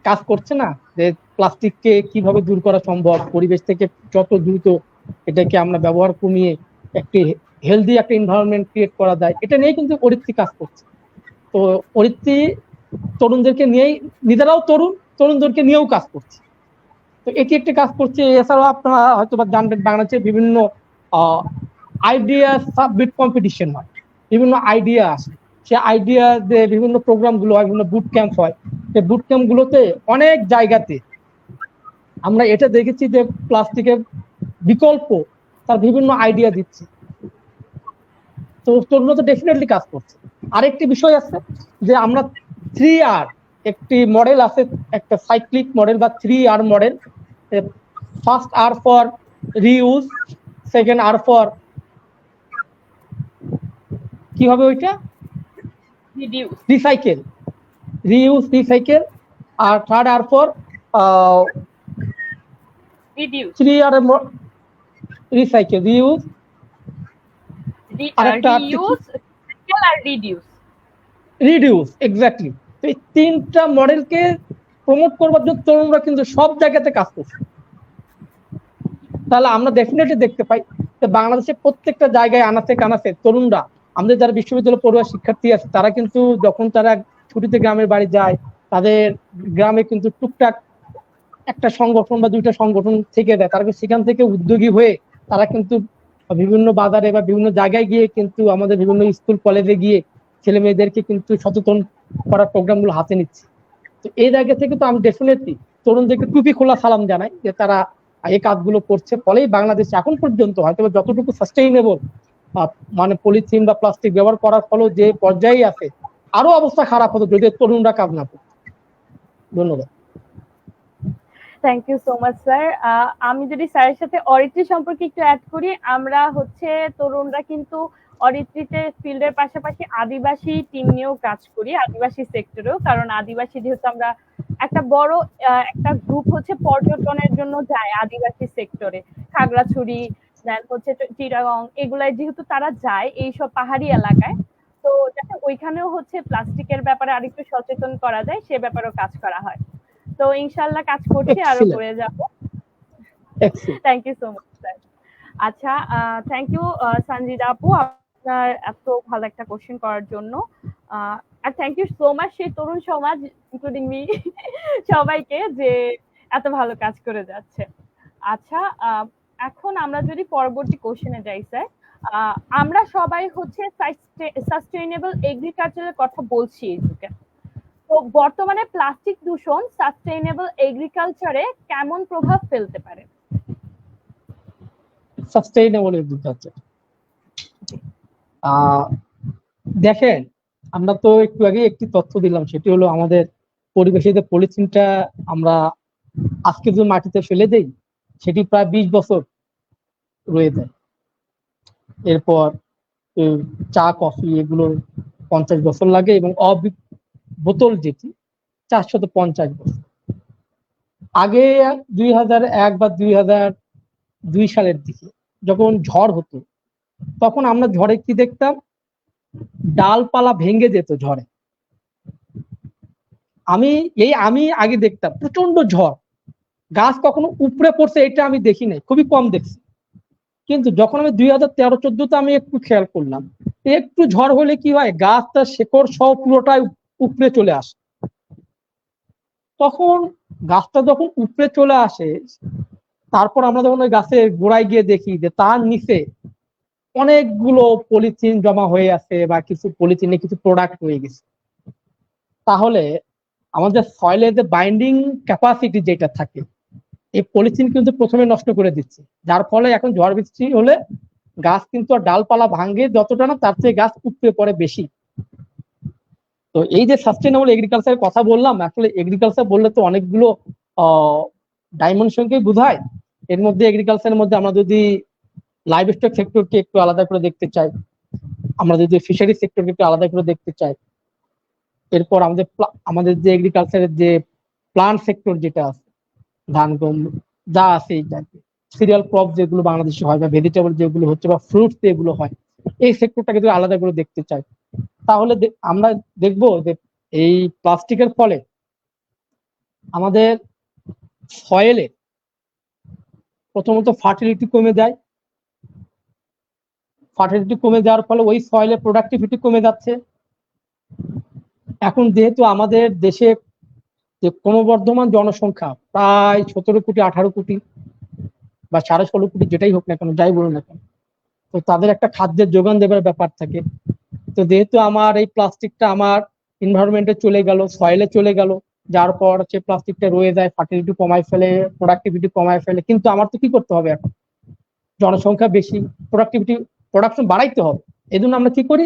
Speaker 2: কাজ করছে না যে প্লাস্টিককে কিভাবে দূর করা সম্ভব, পরিবেশ থেকে যত দ্রুত এটাকে আমরা ব্যবহার কমিয়ে একটি হেলদি একটা এনভায়রনমেন্ট ক্রিয়েট করা যায়, এটা নিয়ে কিন্তু পরিত্রী কাজ করছে। তো পরিত্রী তরুণদেরকে নিয়েই, নিজেরাও তরুণ, তরুণদেরকে নিয়েও কাজ করছে। তো এটি একটি কাজ করছে। এছাড়াও আপনারা হয়তো বা জানবেন, বাংলাদেশে বিভিন্ন আইডিয়া সাবমিট কম্পিটিশন হয়, বিভিন্ন আইডিয়া আসে, সে আইডিয়া যে বিভিন্ন প্রোগ্রাম গুলো হয়, বিভিন্ন বুট ক্যাম্প হয়, সেই বুট ক্যাম্প গুলোতে অনেক জায়গাতে আমরা এটা দেখেছি যে প্লাস্টিকের বিকল্প তার বিভিন্ন আইডিয়া দিচ্ছে। তো তরুণ তো ডেফিনেটলি কাজ করছে। আরেকটি বিষয় আছে যে আমরা 3R একটি মডেল আছে, একটা সাইক্লিক মডেল বা 3R model. First R for reuse, second R for কি হবে ওইটা, রিসাইকেল, রিইউজ রিসাইকেল, আর third R for
Speaker 1: reduce,
Speaker 2: 3R recycle, reuse, আরেকটা
Speaker 1: রিইউজ আর রিডিউস।
Speaker 2: Reduce, exactly. তো এই তিনটা মডেলকে প্রমোট করবার জন্য তরুণরা কিন্তু সব জায়গাতে কাজ করছে। তাহলে আমরা ডেফিনেটলি দেখতে পাই যে বাংলাদেশের প্রত্যেকটা জায়গায় আনাচে কানাচে তরুণরা, আমাদের যারা বিশ্ববিদ্যালয় পড়ুয়া শিক্ষার্থী আছে, তারা কিন্তু যখন তারা ছুটিতে গ্রামের বাড়ি যায়, তাদের গ্রামে কিন্তু টুকটাক একটা সংগঠন বা দুইটা সংগঠন থেকে দেয়, তারা সেখান থেকে উদ্যোগী হয়ে তারা কিন্তু বিভিন্ন বাজারে বা বিভিন্ন জায়গায় গিয়ে কিন্তু আমাদের বিভিন্ন স্কুল কলেজে গিয়ে ছেলে মেয়েদেরকে কিন্তু সচেতন করার প্রোগ্রামগুলো হাতে নিচ্ছে। তো এই জায়গা থেকে তো আমি ডেফিনেটলি তরুণদেরকে টুপি খোলা সালাম জানাই যে তারা এই কাজগুলো করছে। ফলেই বাংলাদেশ এখন পর্যন্ত হয়তো যতটুকু সাস্টেইনেবল, মানে পলিথিন বা প্লাস্টিক ব্যবহার করার ফলেও যে পর্যায়ে আছে, আরো অবস্থা খারাপ হতো যদি তরুণরা কাজ না করতো। ধন্যবাদ।
Speaker 1: Thank you so much sir. আমি যদি স্যারের সাথে অরিত্রি সম্পর্কে একটু অ্যাড করি, আমরা হচ্ছে তরুণরা কিন্তু অরিত্রিতে ফিল্ডের পাশাপাশি আদিবাসী টিম নিয়েও কাজ করি, আদিবাসী সেক্টরেও। কারণ আদিবাসী যেহেতু আমরা একটা বড় একটা গ্রুপ হচ্ছে পর্যটনের জন্য যায় আদিবাসী সেক্টরে, খাগড়াছড়ি, দেন হচ্ছে চিটাগং, এগুলাই যেহেতু তারা যায় এইসব পাহাড়ি এলাকায়, তো যাতে ওইখানেও হচ্ছে প্লাস্টিকের ব্যাপারে আরেকটু সচেতন করা যায় সে ব্যাপারেও কাজ করা হয়। তো ইনশাল্লাহ কাজ করছি, আরো করে যাব। Thank you so much sir. আচ্ছা, থ্যাংক ইউ সঞ্জিদা আপু আপনার এত ভালো একটা কোশ্চেন করার জন্য। আর থ্যাংক ইউ সো মাচ সেই তরুণ সমাজ ইনক্লুডিং মি সবাইকে যে এত ভালো কাজ করে যাচ্ছে। আচ্ছা, এখন আমরা যদি পরবর্তী কোশ্চেনে যাই স্যার, আমরা সবাই হচ্ছে সাস্টেইনেবল এগ্রিকালচারের কথা বলছি এই যুগে। তো বর্তমানে প্লাস্টিক দূষণ সাস্টেইনেবল এগ্রিকালচারে কেমন প্রভাব ফেলতে পারে?
Speaker 2: সাস্টেইনেবল এগ্রিকালচার, দেখেন আমরা তো একটু আগে একটি তথ্য দিলাম, সেটি হলো আমাদের পরিবেশে যে পলিথিনটা আমরা আজকে যে মাটিতে ফেলে দেই সেটি প্রায় 20 বছর রয়ে যায়। এরপর চা কফি এগুলো 50 বছর লাগে, এবং বোতল যেটি 450 বছর। আগে 2001 বা 2002 সালের দিকে যখন ঝড় হতো, তখন আমরা ঝড়ে কি দেখতাম, ডালপালা ভেঙে যেত ঝড়ে। আমি আগে দেখতাম প্রচন্ড ঝড়, গাছ কখনো উপড়ে পড়ছে এটা আমি দেখি নাই, খুবই কম দেখছি। কিন্তু যখন আমি 2013-14তে আমি একটু খেয়াল করলাম, একটু ঝড় হলে কি হয়, গাছটা শেকড় সহ পুরোটাই উপড়ে চলে আসে। তখন গাছটা যখন উপড়ে চলে আসে, তারপর আমরা যখন ওই গাছের গোড়ায় গিয়ে দেখি যে তার নিচে অনেকগুলো পলিথিন জমা হয়ে আছে, বা কিছু পলিথিনে কিছু প্রোডাক্ট হয়ে গেছে। তাহলে আমাদের সয়েলের যে বাইন্ডিং ক্যাপাসিটি যেটা থাকে, এই পলিথিন কিন্তু প্রথমে নষ্ট করে দিচ্ছে, যার ফলে এখন ঝড় বৃষ্টি হলে গাছ কিন্তু আর ডালপালা ভাঙে যতটা না, তার চেয়ে গাছ উপড়ে পড়ে বেশি। তো এই যে সাস্টেইনেবল এগ্রিকালচারের কথা বললাম, আসলে এগ্রিকালচার বললে তো অনেকগুলো ডাইমেনশনকে বোঝায়। এর মধ্যে এগ্রিকালচারের মধ্যে আমরা যদি লাইভ স্টক সেক্টরকে একটু আলাদা করে দেখতে চাই, আমরা যদি ফিশারি সেক্টরকে একটু আলাদা করে দেখতে চাই, এরপর আমাদের যে এগ্রিকালচারের যে প্লান্ট সেক্টর যেটা আছে, ধান গম যা আছে, সিরিয়াল ক্রপ যেগুলো বাংলাদেশে হয়, বা ভেজিটেবল যেগুলো হচ্ছে, বা ফ্রুটস যেগুলো হয়, এই সেক্টরটাকে যদি আলাদা করে দেখতে চাই, তাহলে আমরা দেখব যে এই প্লাস্টিকের ফলে আমাদের সয়েলে প্রথমত ফার্টিলিটি কমে যায়। ফার্টিলিটি কমে যাওয়ার ফলে ওই সয়েলের প্রোডাক্টিভিটি কমে যাচ্ছে। এখন যেহেতু আমাদের দেশে যে ক্রমবর্ধমান জনসংখ্যা প্রায় 17 কোটি 18 কোটি বা 16.5 কোটি, যেটাই হোক না কেন, যাই বলুন না কেন, তো তাদের একটা খাদ্যের যোগান দেবার ব্যাপার থাকে। তো যেহেতু আমার এই প্লাস্টিকটা আমার এনভায়রনমেন্টে চলে গেল, সয়েলে চলে গেল, যার পর সে প্লাস্টিকটা রয়ে যায়, ফার্টিলিটি কমায় ফেলে, প্রোডাক্টিভিটি কমায় ফেলে। কিন্তু আমার তো কি করতে হবে, এখন জনসংখ্যা বেশি, প্রোডাকশন বাড়াইতে হবে। এই জন্য আমরা কি করি,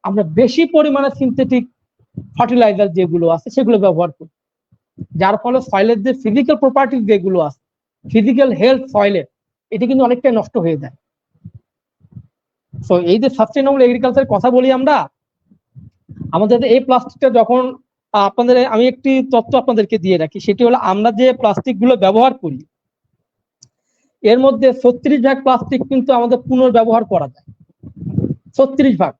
Speaker 2: আমরা বেশি পরিমাণে সিনথেটিক ফার্টিলাইজার যেগুলো আছে সেগুলো ব্যবহার করি, যার ফলে সয়েলের যে ফিজিক্যাল প্রপার্টি যেগুলো আছে, ফিজিক্যাল হেলথ সয়েলের, এটি কিন্তু অনেকটাই নষ্ট হয়ে যায়। তো এই যে সাস্টেইনেবল এগ্রিকালচারের কথা বলি আমরা, আমাদের এই প্লাস্টিকটা যখন আমি একটি তথ্য আপনাদেরকে দিয়ে রাখি, সেটি হলো আমরা যে প্লাস্টিক গুলো ব্যবহার করি, এর মধ্যে 36 ভাগ প্লাস্টিক কিন্তু আমাদের পুনর্ব্যবহার করা যায়, 36 ভাগ।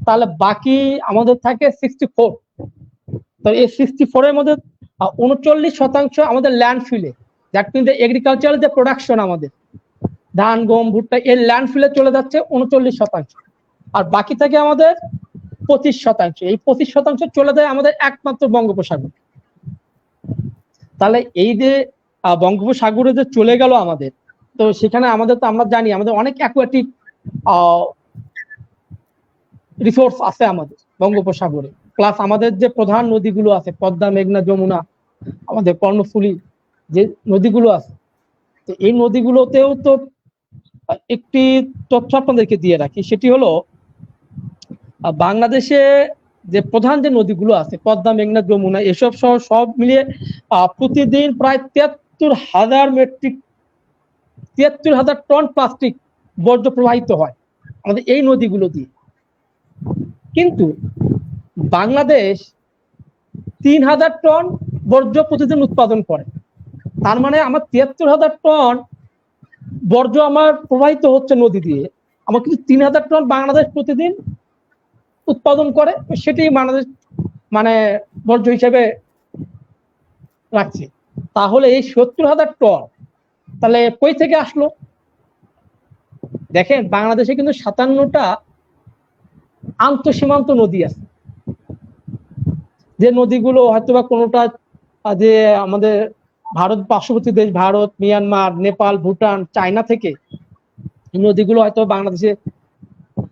Speaker 2: তাহলে বাকি আমাদের থাকে 64। তো এই 64-এর মধ্যে 39% আমাদের ল্যান্ডফিলে, দ্যাট মিনস এগ্রিকালচারাল যে প্রোডাকশন আমাদের ধান গম ভুট্টা, এর ল্যান্ডফিলে চলে যাচ্ছে 39%। আর বাকি থাকে আমাদের 25%। এই 25% চলে যায় আমাদের একমাত্র বঙ্গোপসাগর। তাহলে এই যে বঙ্গোপসাগরে যে চলে গেল আমাদের, তো সেখানে আমাদের তো আমরা জানি আমাদের অনেক অ্যাকুয়াটিক রিসোর্স আছে আমাদের বঙ্গোপসাগরে। প্লাস আমাদের যে প্রধান নদীগুলো আছে, পদ্মা মেঘনা যমুনা, আমাদের কর্ণফুলী যে নদীগুলো আছে, তো এই নদীগুলোতেও তো একটি তথ্য আপনাদেরকে দিয়ে রাখি, সেটি হলো বাংলাদেশে যে প্রধান যে নদীগুলো আছে, পদ্মা মেঘনা যমুনা এসব সহ সব মিলিয়ে প্রতিদিন প্রায় 73,000 টন প্লাস্টিক বর্জ্য প্রবাহিত হয় আমাদের এই নদীগুলো দিয়ে। কিন্তু বাংলাদেশ 3,000 টন বর্জ্য প্রতিদিন উৎপাদন করে। তার মানে আমার 73,000 টন বর্জ্য আমার প্রবাহিত হচ্ছে নদী দিয়ে, আমার কিন্তু 3,000 টন বাংলাদেশ প্রতিদিন উৎপাদন করে, সেটি বাংলাদেশ মানে বর্জ্য হিসেবে রাখছে। তাহলে এই 70,000 টন তাহলে কই থেকে আসলো? দেখেন বাংলাদেশে কিন্তু 57টা আন্তঃসীমান্ত নদী আছে, যে নদীগুলো হয়তোবা কোনোটা যে আমাদের ভারত পার্শ্ববর্তী দেশ ভারত, মিয়ানমার, নেপাল, ভুটান, চায়না থেকে এই নদীগুলো হয়তো বাংলাদেশে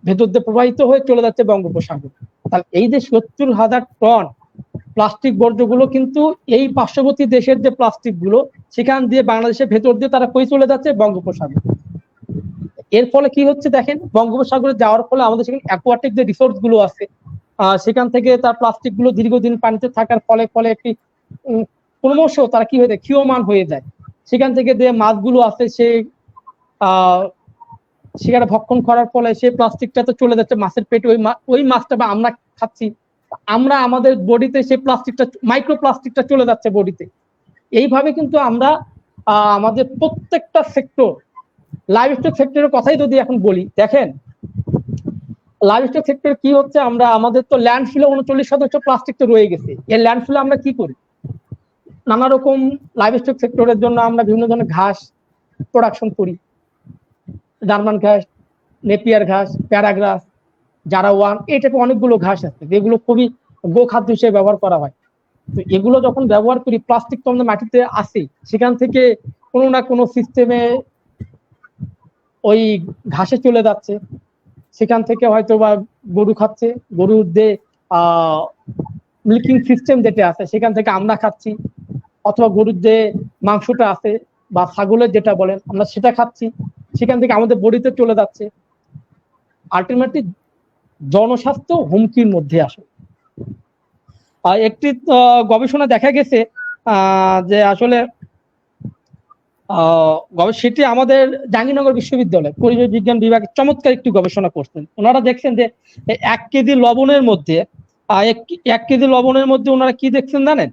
Speaker 2: ভেতর দিয়ে প্রবাহিত হয়ে চলে যাচ্ছে বঙ্গোপসাগর। তাহলে এই যে 70,000 টন প্লাস্টিক বর্জ্যগুলো কিন্তু এই পার্শ্ববর্তী দেশের যে প্লাস্টিক গুলো সেখান দিয়ে বাংলাদেশের ভেতর দিয়ে তারা কই চলে যাচ্ছে বঙ্গোপসাগর। এর ফলে কি হচ্ছে দেখেন, বঙ্গোপসাগরে যাওয়ার ফলে আমাদের সেখানে অ্যাকোয়াটিক যে রিসোর্স গুলো আছে সেখান থেকে তার প্লাস্টিক গুলো দীর্ঘদিন পানিতে থাকার ফলে ফলে একটি ক্রমশ তারা কি হয়ে যায়, ক্ষীয়মান হয়ে যায়। সেখান থেকে যে মাছগুলো আছে সেই সেখানে ভক্ষণ করার ফলে সেই প্লাস্টিকটা তো চলে যাচ্ছে মাছের পেটে, ওই মাছটা বা আমরা খাচ্ছি, আমরা আমাদের বডিতে সেই প্লাস্টিকটা মাইক্রো প্লাস্টিকটা চলে যাচ্ছে বডিতে। এইভাবে কিন্তু আমরা আমাদের প্রত্যেকটা সেক্টর, লাইভ স্টক সেক্টরের কথাই যদি এখন বলি, দেখেন লাইভ স্টক সেক্টর কি হচ্ছে, আমরা আমাদের তো ল্যান্ডফিলে 39% প্লাস্টিক তো রয়ে গেছে। এই ল্যান্ডফিলে আমরা কি করি, নানা রকম লাইভ স্টক সেক্টরের জন্য আমরা বিভিন্ন ধরনের ঘাস প্রোডাকশন করি, জার্মান ঘাস, নেপিয়ার ঘাস, প্যারাগ্রাস, জারাওয়ান, এই টাইপের অনেকগুলো ঘাস আছে যেগুলো খুবই গোখাদ্য হিসেবে ব্যবহার করা হয়। তো এগুলো যখন ব্যবহার করি, প্লাস্টিক তো আমাদের মাটিতে আসে, সেখান থেকে কোনো না কোনো সিস্টেমে ওই ঘাসে চলে যাচ্ছে, সেখান থেকে হয়তো বা গরু খাচ্ছে, গরুর যে মিল্কিং সিস্টেম যেটা আছে সেখান থেকে আমরা খাচ্ছি, অথবা গরুর যে মাংসটা আছে বা ছাগলের যেটা বলেন আমরা সেটা খাচ্ছি, সেখান থেকে আমাদের বডিতে চলে যাচ্ছে। আলটিমেটলি জনস্বাস্থ্য হুমকির মধ্যে আসে। একটি গবেষণা দেখা গেছে যে আসলে সেটি আমাদের জাহাঙ্গীরনগর বিশ্ববিদ্যালয় পরিবেশ বিজ্ঞান বিভাগে চমৎকার একটি গবেষণা করছেন। ওনারা দেখছেন যে 1 কেজি লবণের মধ্যে 1 কেজি লবণের মধ্যে ওনারা কি দেখছেন জানেন,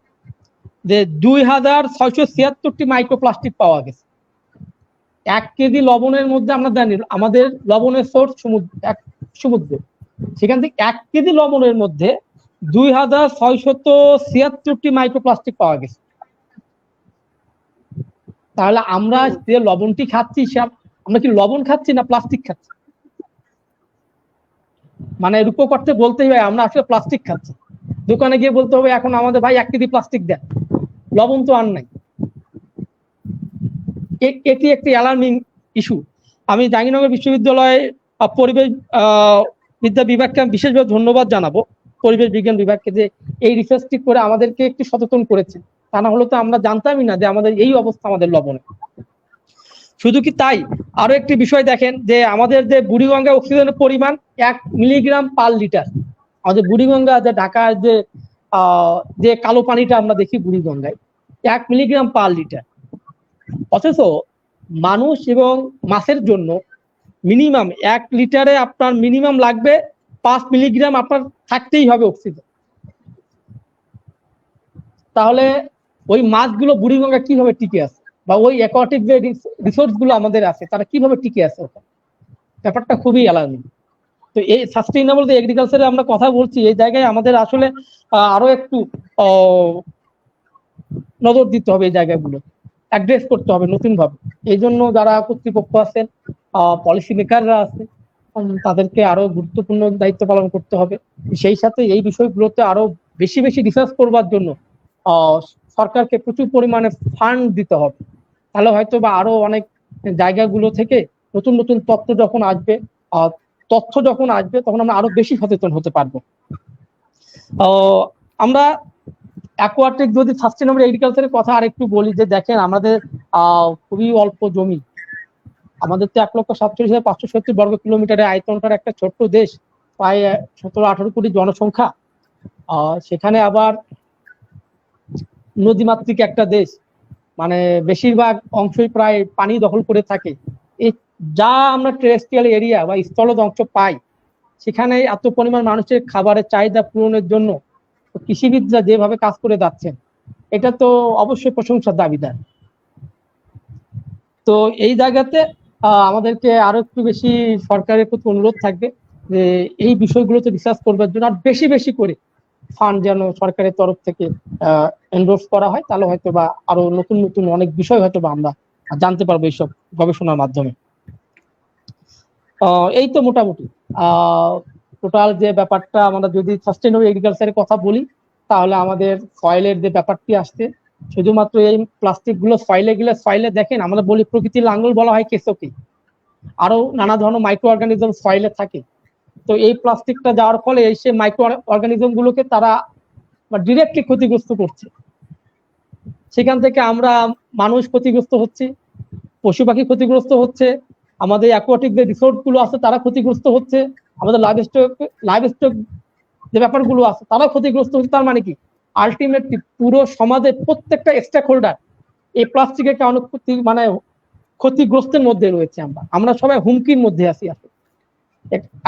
Speaker 2: যে 2676টি মাইক্রোপ্লাস্টিক পাওয়া গেছে। 1 কেজি লবণের মধ্যে আমরা জানি আমাদের লবণের সোর্স সমুদ্র, সেখান থেকে 1 কেজি লবণের মধ্যে 2676টি মাইক্রোপ্লাস্টিক পাওয়া গেছে। তাহলে আমরা যে লবণটি খাচ্ছি আমরা কি লবণ খাচ্ছি না প্লাস্টিক খাচ্ছি? মানে রূপক অর্থে বলতেই হয় আমরা আসলে প্লাস্টিক খাচ্ছি। দোকানে গিয়ে বলতে হবে এখন আমাদের ভাই 1 কেজি প্লাস্টিক দেন, লবণ তো আর নাই। এটি একটি অ্যালার্মিং ইস্যু। আমি জাহাঙ্গীরনগর বিশ্ববিদ্যালয়ে পরিবেশ বিদ্যা বিভাগকে আমি বিশেষভাবে ধন্যবাদ জানাবো, পরিবেশ বিজ্ঞান বিভাগকে, যে এই রিসার্চটি করে আমাদেরকে একটু সচেতন করেছে। তা না হলে তো আমরা জানতামই না যে আমাদের এই অবস্থা আমাদের লবণে। শুধু কি তাই, আরো একটি বিষয় দেখেন যে আমাদের যে বুড়িগঙ্গা অক্সিজেনের পরিমাণ 1 মিলিগ্রাম পার লিটার। আমাদের বুড়িগঙ্গা যে ঢাকার যে কালো পানিটা আমরা দেখি বুড়িগঙ্গায় 1 মিলিগ্রাম পার লিটার, অথচ মানুষ এবং মাছের জন্য মিনিমাম 1 লিটারে আপনার মিনিমাম লাগবে 5 মিলিগ্রাম আপনার থাকতেই হবে অক্সিজেন। তাহলে ওই মাছগুলো বুড়িগঙ্গা কিভাবে টিকে আছে, বা ওই অ্যাকোয়াটিক যে রিসোর্স গুলো আমাদের আছে তারা কিভাবে টিকে আছে, ব্যাপারটা খুবই অ্যালার্মিং। তো এই সাস্টেইনেবল যে এগ্রিকালচারে আমরা কথা বলছি, এই জায়গায় আমাদের আসলে আরো একটু নজর দিতে হবে, এই জায়গাগুলো অ্যাড্রেস করতে হবে নতুন ভাবে। এই জন্য যারা কর্তৃপক্ষ আছেন, পলিসি মেকাররা আছে, তাদেরকে আরো গুরুত্বপূর্ণ দায়িত্ব পালন করতে হবে। সেই সাথে এই বিষয়গুলোতে আরো বেশি বেশি রিসার্চ করবার জন্য সরকারকে প্রচুর পরিমাণে ফান্ড দিতে হবে। তাহলে হয়তো বা আরো অনেক জায়গাগুলো থেকে নতুন নতুন তথ্য যখন আসবে তখন আমরা আরো বেশি সচেতন হতে পারবো। আমরা অ্যাকোয়াটিক যদি সাস্টেনেবল এগ্রিকালচারের কথা আরেকটু বলি, যে দেখেন আমাদের খুবই অল্প জমি, আমাদের তো 1,47,570 বর্গ কিলোমিটারের আয়তনটার একটা ছোট্ট দেশ, প্রায় 17-18 কোটি জনসংখ্যা। সেখানে আবার নদীমাতৃক একটা দেশ, মানে বেশিরভাগ অংশই প্রায় পানি দখল করে থাকে। এই যা আমরা টেরেস্ট্রিয়াল এরিয়া বা স্থলজ অংশ পাই, সেখানে এত পরিমাণ মানুষের খাবারের চাহিদা পূরণের জন্য কৃষিবিদরা যেভাবে কাজ করে যাচ্ছেন, এটা তো অবশ্যই প্রশংসার দাবিদার। তো এই জায়গাতে আমাদেরকে আরো একটু বেশি সরকারের প্রতি অনুরোধ থাকবে যে এই বিষয়গুলোতে রিসার্চ করবার জন্য আর বেশি বেশি করে ফান্ড যেন সরকারের তরফ থেকে এন্ডোর্স করা হয়, তাহলে হয়তো বা আরো নতুন নতুন অনেক বিষয় হয়তো বা আমরা জানতে পারবো এইসব গবেষণার মাধ্যমে। এই তো মোটামুটি টোটাল যে ব্যাপারটা, আমরা যদি সাস্টেনেবল এগ্রিকালচারের কথা বলি, তাহলে আমাদের সয়েলের যে ব্যাপারটি আসছে, শুধুমাত্র এই প্লাস্টিক গুলো সয়েলে গেলে, সয়েলে দেখেন আমরা বলি প্রকৃতির লাঙ্গল বলা হয় কেঁচোকে, আরো নানা ধরনের মাইক্রো অর্গানিজম সয়েলে থাকে। তো এই প্লাস্টিকটা যাওয়ার ফলে সেই মাইক্রো অর্গানিজম গুলোকে তারা বা ডিরেক্টলি ক্ষতিগ্রস্ত করছে। সেখান থেকে আমরা মানুষ ক্ষতিগ্রস্ত হচ্ছি, পশু পাখি ক্ষতিগ্রস্ত হচ্ছে, আমাদের অ্যাকোয়াটিক যে রিসোর্স গুলো আছে তারা ক্ষতিগ্রস্ত হচ্ছে, আমাদের লাইভ স্টক যে ব্যাপারগুলো আছে তারা ক্ষতিগ্রস্ত হচ্ছে। তার মানে কি আলটিমেটলি পুরো সমাজের প্রত্যেকটা স্টেক হোল্ডার এই প্লাস্টিকের কারণে ক্ষতিগ্রস্তের মধ্যে রয়েছে। আমরা সবাই হুমকির মধ্যে আছি।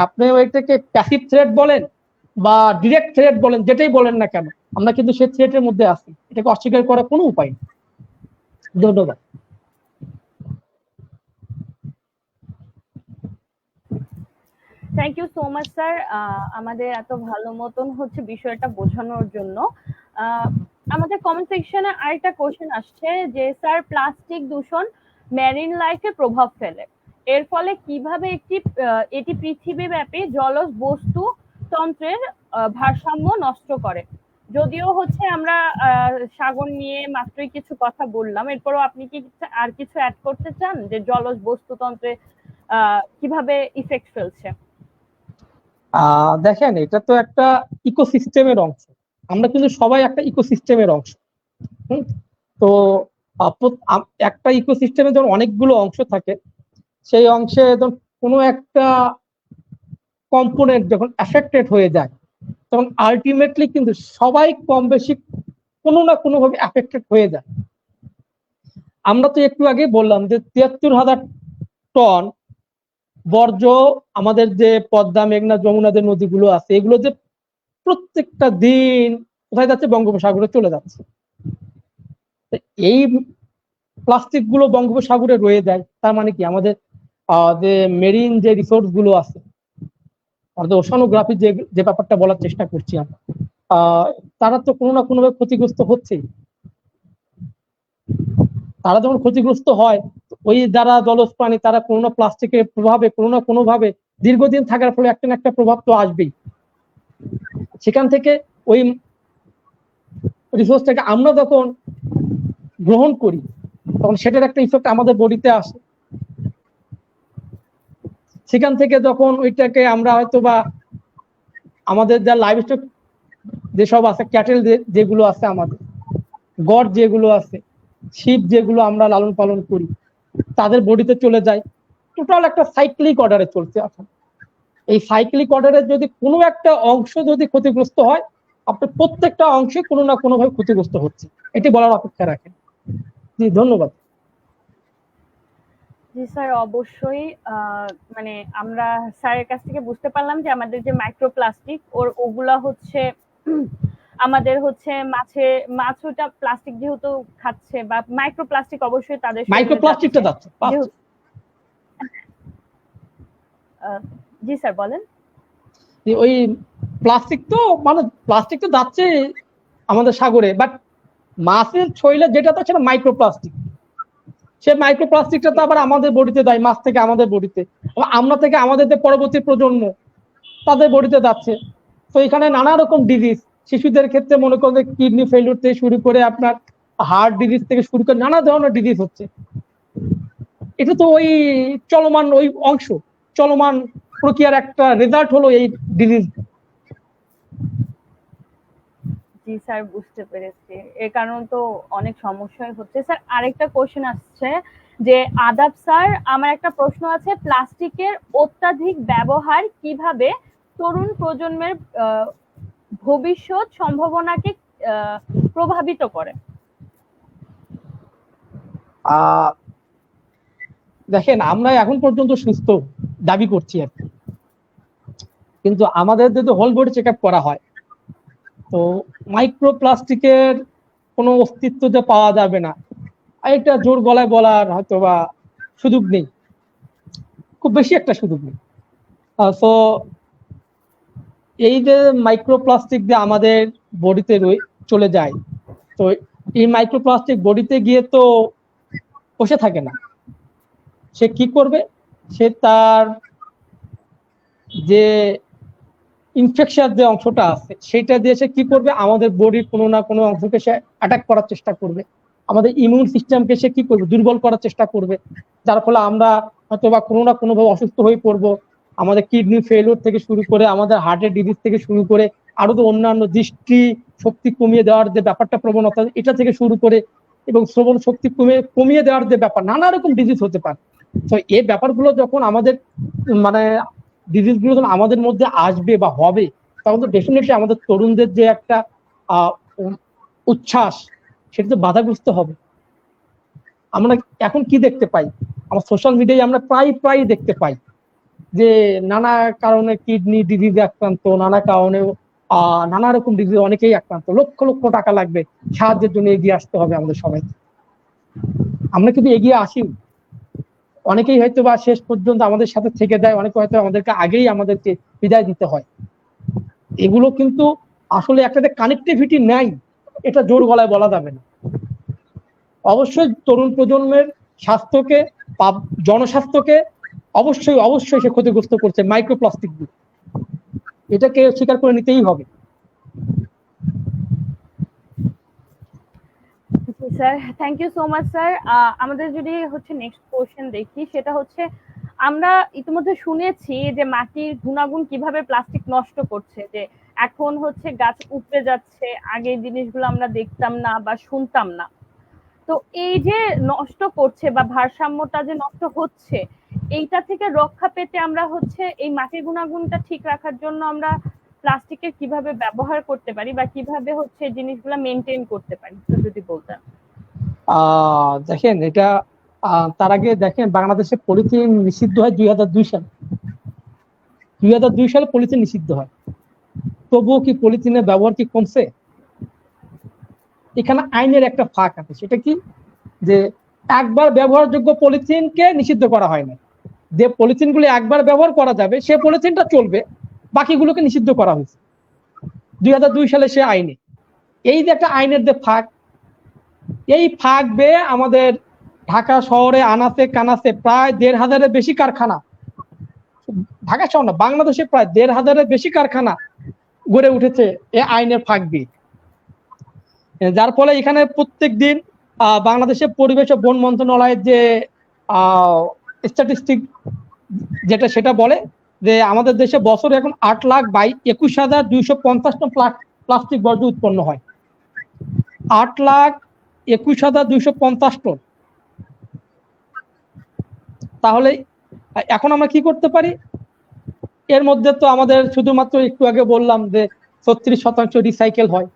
Speaker 2: আপনি এটাকে প্যাসিভ থ্রেট বলেন বা ডিরেক্ট থ্রেট বলেন, যেটাই বলেন না কেন, আমরা কিন্তু সেই থ্রেটের মধ্যে আছি। এটাকে অস্বীকার করার কোনো উপায় নেই। ধন্যবাদ।
Speaker 1: Thank you so much sir, আমাদের এত ভালো মতন হচ্ছে বিষয়টা বোঝানোর জন্য। আমাদের কমেন্ট সেকশনে আরেকটা কোশ্চেন আসছে যে স্যার প্লাস্টিক দূষণ মেরিন লাইফে প্রভাব ফেলে, এর ফলে কিভাবে এটি পৃথিবীব্যাপী জলজ বস্তু তন্ত্রের ভারসাম্য নষ্ট করে। যদিও হচ্ছে আমরা সাগর নিয়ে মাত্রই কিছু কথা বললাম, এরপরও আপনি কি আর কিছু অ্যাড করতে চান যে জলজ বস্তুতন্ত্রে কিভাবে ইফেক্ট ফেলছে?
Speaker 2: দেখেন, এটা তো একটা ইকোসিস্টেমের অংশ। আমরা কিন্তু সবাই একটা ইকোসিস্টেমের অংশ। তো একটা ইকোসিস্টেমে যখন অনেকগুলো অংশ থাকে, সেই অংশে যখন কোনো একটা কম্পোনেন্ট যখন এফেক্টেড হয়ে যায়, তখন আলটিমেটলি কিন্তু সবাই কম বেশি কোনো না কোনো ভাবে এফেক্টেড হয়ে যায়। আমরা তো একটু আগে বললাম যে ৭৩,০০০ টন বর্জ্য আমাদের যে পদ্মা, মেঘনা, যমুনা যে নদীগুলো আছে, এগুলো যে প্রত্যেকটা দিন কোথায় যাচ্ছে? বঙ্গোপসাগরে চলে যাচ্ছে। এই প্লাস্টিক গুলো বঙ্গোপসাগরে রয়ে যায়। তার মানে কি আমাদের যে মেরিন যে রিসোর্স গুলো আছে, অর্থাৎ ওশানোগ্রাফি যে ব্যাপারটা বলার চেষ্টা করছি আমরা, তারা তো কোনো না কোনোভাবে ক্ষতিগ্রস্ত হচ্ছে। তারা যখন ক্ষতিগ্রস্ত হয়, ওই যারা জলজ প্রাণী তারা কোনো না প্লাস্টিকের প্রভাবে কোনো না কোনোভাবে দীর্ঘদিন থাকার ফলে একটা না একটা প্রভাব তো আসবেই। সেখান থেকে ওই রিসোর্সটাকে আমরা যখন গ্রহণ করি, তখন সেটার একটা ইফেক্ট আমাদের বডিতে আসে। সেখান থেকে যখন ওইটাকে আমরা হয়তো বা আমাদের যা লাইভ স্টক যেসব আছে, ক্যাটেল যেগুলো আছে, আমাদের গড় যেগুলো আছে, শিপ যেগুলো আমরা লালন পালন করি, তাদের বডিতে চলে যায়। টোটাল একটা সাইক্লিক অর্ডারে চলছে। এখন এই সাইক্লিক অর্ডারের যদি কোনো একটা অংশ যদি ক্ষতিগ্রস্ত হয়, আপনার প্রত্যেকটা অংশে কোনো না কোনোভাবে ক্ষতিগ্রস্ত হচ্ছে। এটি বলার অপেক্ষা রাখেন। জি, ধন্যবাদ।
Speaker 1: জি স্যার, অবশ্যই। মানে আমরা স্যারের কাছ থেকে বুঝতে পারলাম যে আমাদের যে মাইক্রোপ্লাস্টিক ওগুলা হচ্ছে আমাদের হচ্ছে মাছ ওটা প্লাস্টিক যেহেতু খাচ্ছে, বা মাইক্রোপ্লাস্টিক অবশ্যই তাদের
Speaker 2: মাইক্রোপ্লাস্টিকটা যাচ্ছে।
Speaker 1: জি স্যার বলেন।
Speaker 2: ওই প্লাস্টিক তো যাচ্ছে আমাদের সাগরে, বাট মাছের শরীরে যেটা তো সেটা মাইক্রোপ্লাস্টিক। সে মাইক্রোপ্লাস্টিকটা তো আবার আমাদের বডিতে দেয়, মাছ থেকে আমাদের বডিতে, আমরা থেকে আমাদের যে পরবর্তী প্রজন্ম তাদের বডিতে যাচ্ছে। তো এখানে নানা রকম ডিজিজ, শিশুদের ক্ষেত্রে মনে করেন কিডনি ফেলিউর থেকে শুরু করে আপনার হার্ট ডিজিজ থেকে শুরু করে নানা ধরনের ডিজিজ হচ্ছে। এটা তো ওই চলমান ওই অংশ, চলমান প্রক্রিয়ার একটা রেজাল্ট হলো এই ডিজিজ।
Speaker 1: জি স্যার, বুঝতে পেরেছি। এর কারণ তো অনেক সমস্যাই হচ্ছে। স্যার আরেকটা কোশ্চেন আসছে যে আদাব স্যার, আমার একটা প্রশ্ন আছে, প্লাস্টিকের অত্যাধিক ব্যবহার কিভাবে তরুণ প্রজন্মের ভবিষ্যৎ সম্ভাবনাকে প্রভাবিত করে?
Speaker 2: দেখেন, আমরা এখন পর্যন্ত সুস্থ দাবি করছি আর কি, কিন্তু আমাদের যদি হোল বডি চেক আপ করা হয়, তো মাইক্রোপ্লাস্টিকের কোনো অস্তিত্ব যে পাওয়া যাবে না, এটা জোর গলায় বলার হয়তো বা সুযোগ নেই, খুব বেশি একটা সুযোগ নেই। তো এই যে মাইক্রোপ্লাস্টিক যে আমাদের বডিতে চলে যায়, তো এই মাইক্রোপ্লাস্টিক বডিতে গিয়ে তো বসে থাকে না। সে কি করবে? সে তার যে ইনফেকশন যে অংশটা আছে সেটা দিয়ে সে কি করবে? আমাদের বডির কোনো না কোনো অংশকে সে অ্যাটাক করার চেষ্টা করবে, আমাদের ইমিউন সিস্টেমকে সে কি করবে? দুর্বল করার চেষ্টা করবে, যার ফলে আমরা হয়তো বা কোনো না কোনোভাবে অসুস্থ হয়ে পড়বো। আমাদের কিডনি ফেলিওর থেকে শুরু করে আমাদের হার্টের ডিজিজ থেকে শুরু করে আরো তো অন্যান্য দৃষ্টি শক্তি কমিয়ে দেওয়ার যে ব্যাপারটা প্রবণতা, এটা থেকে শুরু করে এবং শ্রবণ শক্তি কমিয়ে দেওয়ার যে ব্যাপার, নানা রকম ডিজিজ হতে পারে। তো এই ব্যাপারগুলো যখন আমাদের মানে ডিজিজ গুলো যখন আমাদের মধ্যে আসবে বা হবে, তখন তো ডেফিনেটলি আমাদের তরুণদের যে একটা উচ্ছ্বাস, সেটা তো বাধাগ্রস্ত হবে। আমরা এখন কি দেখতে পাই, আমার সোশ্যাল মিডিয়ায় আমরা প্রায় দেখতে পাই যে নানা কারণে কিডনি ডিজিজে আক্রান্ত, নানা কারণে নানা রকম ডিজিজ অনেকেই আক্রান্ত, লক্ষ লক্ষ টাকা লাগবে, সাহায্যের জন্য এগিয়ে আসতে হবে আমাদের সবাই। আমরা কিন্তু এগিয়ে আসি, অনেকেই হয়তো বা শেষ পর্যন্ত আমাদের সাথে থেকে যায়, অনেকে হয়তো আমাদেরকে আগেই আমাদেরকে বিদায় দিতে হয়। এগুলো কিন্তু আসলে একটা কানেক্টিভিটি নাই, এটা জোর গলায় বলা যাবে না। অবশ্যই তরুণ প্রজন্মের স্বাস্থ্যকে, জনস্বাস্থ্যকে অবশ্যই সে ক্ষতিগ্রস্ত করছে মাইক্রোপ্লাস্টিক দিয়ে, এটাকে স্বীকার করে নিতেই হবে।
Speaker 1: Sir, thank you so much sir. আমাদের যদি হচ্ছে নেক্সট কোশ্চেন দেখি, সেটা হচ্ছে আমরা ইতিমধ্যে শুনেছি যে মাটির গুণাগুণ কিভাবে প্লাস্টিক নষ্ট করছে, যে এখন হচ্ছে গাছ উপড়ে যাচ্ছে, আগে জিনিসগুলো আমরা দেখতাম না বা শুনতাম না। তো এই যে নষ্ট করছে বা ভারসাম্যটা যে নষ্ট হচ্ছে, এইটা থেকে রক্ষা পেতে আমরা হচ্ছে এই মাটির গুণাগুণটা ঠিক রাখার জন্য আমরা প্লাস্টিকের কিভাবে ব্যবহার করতে পারি বা কিভাবে হচ্ছে জিনিসগুলো মেনটেন করতে পারি, যদি বলতেন।
Speaker 2: দেখেন, এটা তার আগে দেখেন, বাংলাদেশে পলিথিন নিষিদ্ধ হয় 2002 সালে। 2002 সালে পলিথিন নিষিদ্ধ হয়, তবুও কি পলিথিনের ব্যবহার কি কমছে? এখানে আইনের একটা ফাঁক আছে, সেটা কি, যে একবার ব্যবহারযোগ্য পলিথিনকে নিষিদ্ধ করা হয় না। যে পলিথিনগুলো একবার ব্যবহার করা যাবে সে পলিথিনটা চলবে, বাকিগুলোকে নিষিদ্ধ করা হয়েছে 2002 সালে সে আইনে। এই যে একটা আইনের যে ফাঁক, এই ফাঁক বেয়ে আমাদের ঢাকা শহরে আনাচে কানাচে প্রায় 1,500-এর বেশি কারখানা, ঢাকা শহর না, বাংলাদেশে প্রায় 1,500-এর বেশি কারখানা গড়ে উঠেছে এই আইনের ফাঁক দিয়ে। যার ফলে এখানে প্রত্যেক দিন বাংলাদেশের পরিবেশ ও বন মন্ত্রণালয়ের যে স্ট্যাটিস্টিক যেটা, সেটা বলে যে আমাদের দেশে বছরে এখন 8,21,250 টন প্লাস্টিক বর্জ্য উৎপন্ন হয়। 8,21,250 টন। তাহলে এখন আমরা কি করতে পারি? এর মধ্যে তো আমাদের শুধুমাত্র একটু আগে বললাম যে 36% রিসাইকেল হয়,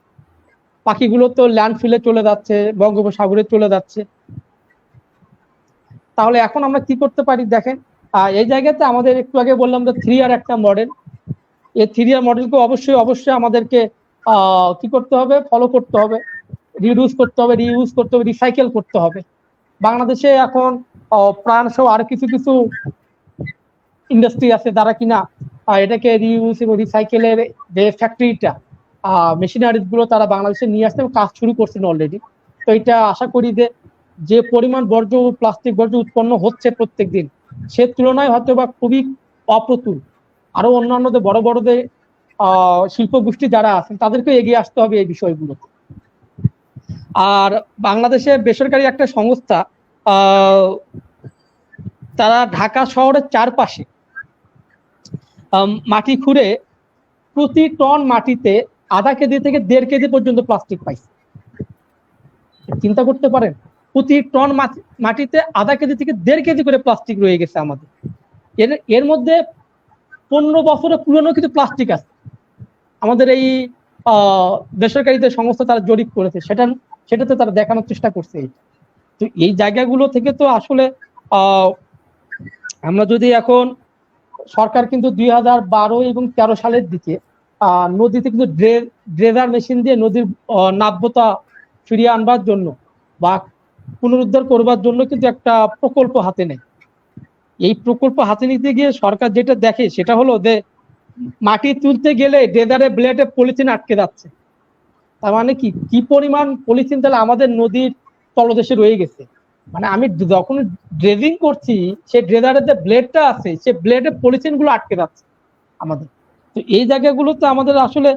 Speaker 2: বাকিগুলো তো ল্যান্ডফিলে চলে যাচ্ছে, বঙ্গোপসাগরে চলে যাচ্ছে। তাহলে এখন আমরা কি করতে পারি দেখেন, এই জায়গাতে আমাদের একটু আগে বললাম যে 3R একটা মডেল, এই 3R মডেলকে অবশ্যই আমাদেরকে কি করতে হবে, ফলো করতে হবে, রিডিউস করতে হবে, রিইউজ করতে হবে, রিসাইকেল করতে হবে। বাংলাদেশে এখন প্রাণ সহ আর কিছু ইন্ডাস্ট্রি আছে যারা কিনা এটাকে রিইউজ এবং রিসাইকেলের যে ফ্যাক্টরিটা, মেশিনারিজ গুলো তারা বাংলাদেশে নিয়ে আসতে কাজ শুরু করছেন অলরেডি। তো এটা আশা করি যে পরিমাণ প্লাস্টিক বর্জ্য উৎপন্ন হচ্ছে প্রত্যেক দিন, সে তুলনায় হয়তো বা খুবই অপ্রতুল। আরো অন্যান্য যে বড় যে শিল্প গোষ্ঠী যারা আছেন তাদেরকে এগিয়ে আসতে হবে এই বিষয়গুলোতে। আর বাংলাদেশে বেসরকারি একটা সংস্থা, তারা ঢাকা শহরের চারপাশে মাটি খুঁড়ে প্রতি টন মাটিতে আধা কেজি থেকে 1.5 কেজি পর্যন্ত প্লাস্টিক পাইছে। চিন্তা করতে পারেন, প্রতি টন মাটিতে আধা কেজি থেকে 1.5 কেজি করে প্লাস্টিক রয়ে গেছে আমাদের। এর মধ্যে 15 বছরের পুরনো কিছু প্লাস্টিক আছে আমাদের এই বেসরকারি যে সংস্থা তারা জরিপ করেছে, সেটাতে তারা দেখানোর চেষ্টা করছে। তো এই জায়গাগুলো থেকে তো আসলে আমরা যদি এখন, সরকার কিন্তু 2012 এবং 13 সালের দিকে নদীতে কিন্তু ড্রেজার মেশিন দিয়ে নদীর নাব্যতা ফিরিয়ে আনবার জন্য বা পুনরুদ্ধার করবার জন্য কিন্তু একটা প্রকল্প হাতে নেয়। এই প্রকল্প হাতে নিতে গিয়ে সরকার যেটা দেখে সেটা হলো যে মাটি তুলতে গেলে ড্রেজারে ব্লেডে পলিথিন আটকে যাচ্ছে। তার মানে কি পরিমাণ পলিথিন তাহলে আমাদের নদীর তলদেশে রয়ে গেছে। মানে আমি যখন ড্রেজিং করছি, সেই ড্রেজারের যে ব্লেডটা আছে, সে ব্লেডে পলিথিন গুলো আটকে যাচ্ছে আমাদের। তো এই জায়গাগুলোতে আমাদের আসলে